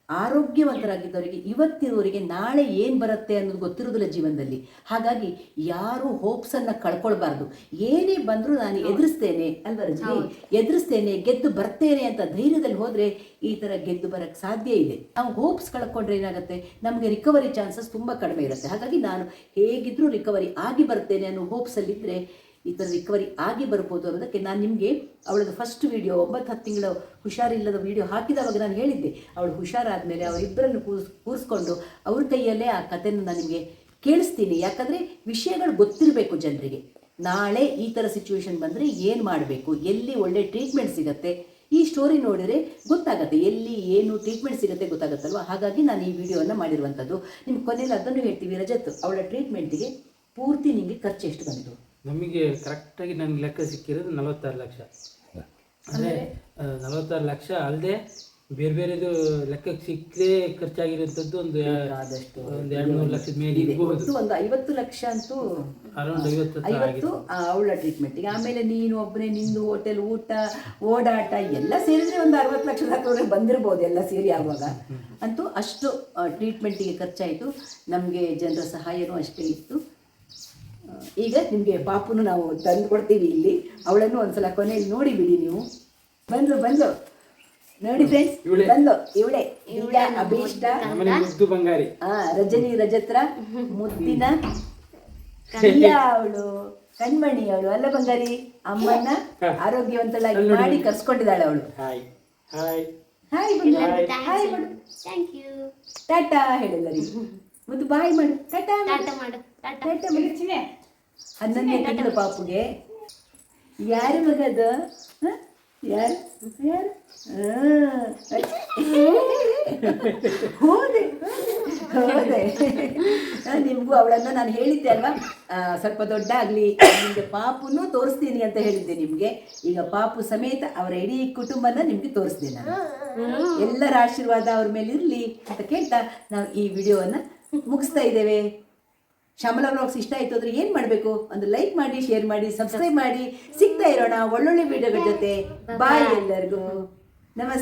ಆರೋಗ್ಯವಂತರಾಗಿದ್ದವರಿಗೆ ಇವತ್ತಿನವರಿಗೆ ನಾಳೆ ಏನು ಬರುತ್ತೆ ಅನ್ನೋದು ಗೊತ್ತಿರೋದಿಲ್ಲ ಜೀವನದಲ್ಲಿ. ಹಾಗಾಗಿ ಯಾರು ಹೋಪ್ಸನ್ನು ಕಳ್ಕೊಳ್ಬಾರ್ದು. ಏನೇ ಬಂದರೂ ನಾನು ಎದುರಿಸ್ತೇನೆ ಅಲ್ವಾ ರಜನಿ, ಎದುರಿಸ್ತೇನೆ, ಗೆದ್ದು ಬರ್ತೇನೆ ಅಂತ ಧೈರ್ಯದಲ್ಲಿ ಹೋದರೆ ಈ ಥರ ಗೆದ್ದು ಬರೋಕ್ಕೆ ಸಾಧ್ಯ ಇದೆ. ನಾವು ಹೋಪ್ಸ್ ಕಳ್ಕೊಂಡ್ರೆ ಏನಾಗುತ್ತೆ, ನಮಗೆ ರಿಕವರಿ ಚಾನ್ಸಸ್ ತುಂಬ ಕಡಿಮೆ ಇರುತ್ತೆ. ಹಾಗಾಗಿ ನಾನು ಹೇಗಿದ್ದರೂ ರಿಕವರಿ ಆಗಿ ಬರ್ತೇನೆ ಅನ್ನೋ ಹೋಪ್ಸಲ್ಲಿದ್ದರೆ ಈ ಥರ ರಿಕವರಿ ಆಗಿ ಬರ್ಬೋದು ಅನ್ನೋದಕ್ಕೆ ನಾನು ನಿಮಗೆ ಅವಳದ್ದು ಫಸ್ಟ್ ವಿಡಿಯೋ 9-10 ತಿಂಗಳ ಹುಷಾರಿಲ್ಲದ ವಿಡಿಯೋ ಹಾಕಿದವಾಗ ನಾನು ಹೇಳಿದ್ದೆ, ಅವಳು ಹುಷಾರಾದ ಮೇಲೆ ಅವರಿಬ್ಬರನ್ನು ಕೂರಿಸ್ಕೊಂಡು ಅವ್ರ ಕೈಯಲ್ಲೇ ಆ ಕಥೆಯನ್ನು ನಾನು ನಿಮಗೆ ಕೇಳಿಸ್ತೀನಿ. ಯಾಕಂದರೆ ವಿಷಯಗಳು ಗೊತ್ತಿರಬೇಕು ಜನರಿಗೆ. ನಾಳೆ ಈ ಥರ ಸಿಚುವೇಶನ್ ಬಂದರೆ ಏನು ಮಾಡಬೇಕು, ಎಲ್ಲಿ ಒಳ್ಳೆ ಟ್ರೀಟ್ಮೆಂಟ್ ಸಿಗುತ್ತೆ, ಈ ಸ್ಟೋರಿ ನೋಡಿದರೆ ಗೊತ್ತಾಗುತ್ತೆ, ಎಲ್ಲಿ ಏನು ಟ್ರೀಟ್ಮೆಂಟ್ ಸಿಗುತ್ತೆ ಗೊತ್ತಾಗುತ್ತಲ್ವ. ಹಾಗಾಗಿ ನಾನು ಈ ವಿಡಿಯೋವನ್ನು ಮಾಡಿರುವಂಥದ್ದು. ನಿಮ್ಮ ಕೊನೆಯಲ್ಲಿ ಅದನ್ನು ಹೇಳ್ತೀವಿ ರಜತ್, ಅವಳ ಟ್ರೀಟ್ಮೆಂಟ್ಗೆ ಪೂರ್ತಿ ನಿಮಗೆ ಖರ್ಚು ಎಷ್ಟು ಬಂತು? ನಮಗೆ ಕರೆಕ್ಟಾಗಿ ನನಗೆ ಲೆಕ್ಕ ಸಿಕ್ಕಿರೋದು 46 ಲಕ್ಷ. ಅಂದರೆ 46 ಲಕ್ಷ ಅಲ್ಲದೆ ಬೇರೆ ಬೇರೆದು ಲೆಕ್ಕಕ್ಕೆ ಸಿಕ್ಕದೆ ಖರ್ಚಾಗಿರೋಂಥದ್ದು ಒಂದು 2-3 ಲಕ್ಷದ ಮೇಲೆ ಇರ್ಬೋದು. ಒಂದು 50 ಲಕ್ಷ ಅಂತೂ ಅರೌಂಡ್ 50 ಅವಳ ಟ್ರೀಟ್ಮೆಂಟಿಗೆ. ಆಮೇಲೆ ನೀನು ಒಬ್ಬನೇ ನಿಂದು ಹೋಟೆಲ್ ಊಟ ಓಡಾಟ ಎಲ್ಲ ಸೇರಿದ್ರೆ ಒಂದು 60 ಲಕ್ಷದ ಹತ್ತಿರ ಬಂದಿರ್ಬೋದು, ಎಲ್ಲ ಸೇರಿ ಆಗುವಾಗ. ಅಂತೂ ಅಷ್ಟು ಟ್ರೀಟ್ಮೆಂಟಿಗೆ ಖರ್ಚಾಯಿತು. ನಮಗೆ ಜನರ ಸಹಾಯನೂ ಅಷ್ಟೇ ಇತ್ತು. ಈಗ ನಿಮಗೆ ಪಾಪುನು ನಾವು ತಂದು ಕೊಡ್ತೀವಿ ಇಲ್ಲಿ. ಅವಳನ್ನು ಒಂದ್ಸಲ ಕೊನೆಯಲ್ಲಿ ನೋಡಿಬಿಡಿ ನೀವು. ಬಂದು ನೋಡಿ ಫ್ರೆಂಡ್ಸ್, ಬಂದು ಇವಳೆ ದಿಯಾ ಅಭೀಷ್ಟ, ಮುದ್ದು ಬಂಗಾರಿ, ರಜನಿ ರಜತ್ರ ಮುದ್ದಿನ ದಿಯಾ, ಅವಳು ಕಣ್ಮಣಿ, ಅವಳು ಅಲ್ಲ ಬಂಗಾರಿ. ಅಮ್ಮನ್ನ ಆರೋಗ್ಯವಂತಳಾಗಿ ಮಾಡಿ ಕರ್ಸ್ಕೊಂಡಿದ್ದಾಳೆ ಅವಳು. ಹಾಯ್ ಹಾಯ್ ಹಾಯ್ ಹಾಯ್ ಮಾಡು, ಟಾಟಾ ಹೇಳಲ್ಲರಿ, ಮುದ್ದು ಬಾಯ್ ಮಾಡು, ಟಾಟಾ ಮಾಡು, ಟಾಟಾ ಮಾಡು. 11ನೇ ತಿಂಗಳು ಪಾಪುಗೆ. ಯಾರು ಮಗದು? ಯಾರು ಯಾರು? ಹೋದೆ ಹೋದೆ ನಿಮಗೂ ಅವಳನ್ನು ನಾನು ಹೇಳಿದ್ದೆ ಅಲ್ವಾ, ಸ್ವಲ್ಪ ದೊಡ್ಡ ಆಗಲಿ ನಿಮಗೆ ಪಾಪುನು ತೋರಿಸ್ತೀನಿ ಅಂತ ಹೇಳಿದ್ದೆ ನಿಮಗೆ. ಈಗ ಪಾಪು ಸಮೇತ ಅವರ ಇಡೀ ಕುಟುಂಬನ ನಿಮಗೆ ತೋರಿಸ್ತೀನಿ ನಾನು. ಎಲ್ಲರ ಆಶೀರ್ವಾದ ಅವ್ರ ಮೇಲೆ ಇರಲಿ ಅಂತ ಕೇಳ್ತಾ ನಾವು ಈ ವಿಡಿಯೋವನ್ನು ಮುಗಿಸ್ತಾ ಇದ್ದೇವೆ. ಶ್ಯಾಮಲಾ ವ್ಲಾಗ್ಸ್ ಇಷ್ಟ ಆಯಿತು ಅಂದರೆ ಏನು ಮಾಡಬೇಕು? ಒಂದು ಲೈಕ್ ಮಾಡಿ, ಶೇರ್ ಮಾಡಿ, ಸಬ್ಸ್ಕ್ರೈಬ್ ಮಾಡಿ. ಸಿಗ್ತಾ ಇರೋಣ ಒಳ್ಳೊಳ್ಳೆ ವಿಡಿಯೋಗಳ ಜೊತೆ. ಬಾಯ್ ಎಲ್ಲರಿಗೂ. ನಮಸ್ತೆ.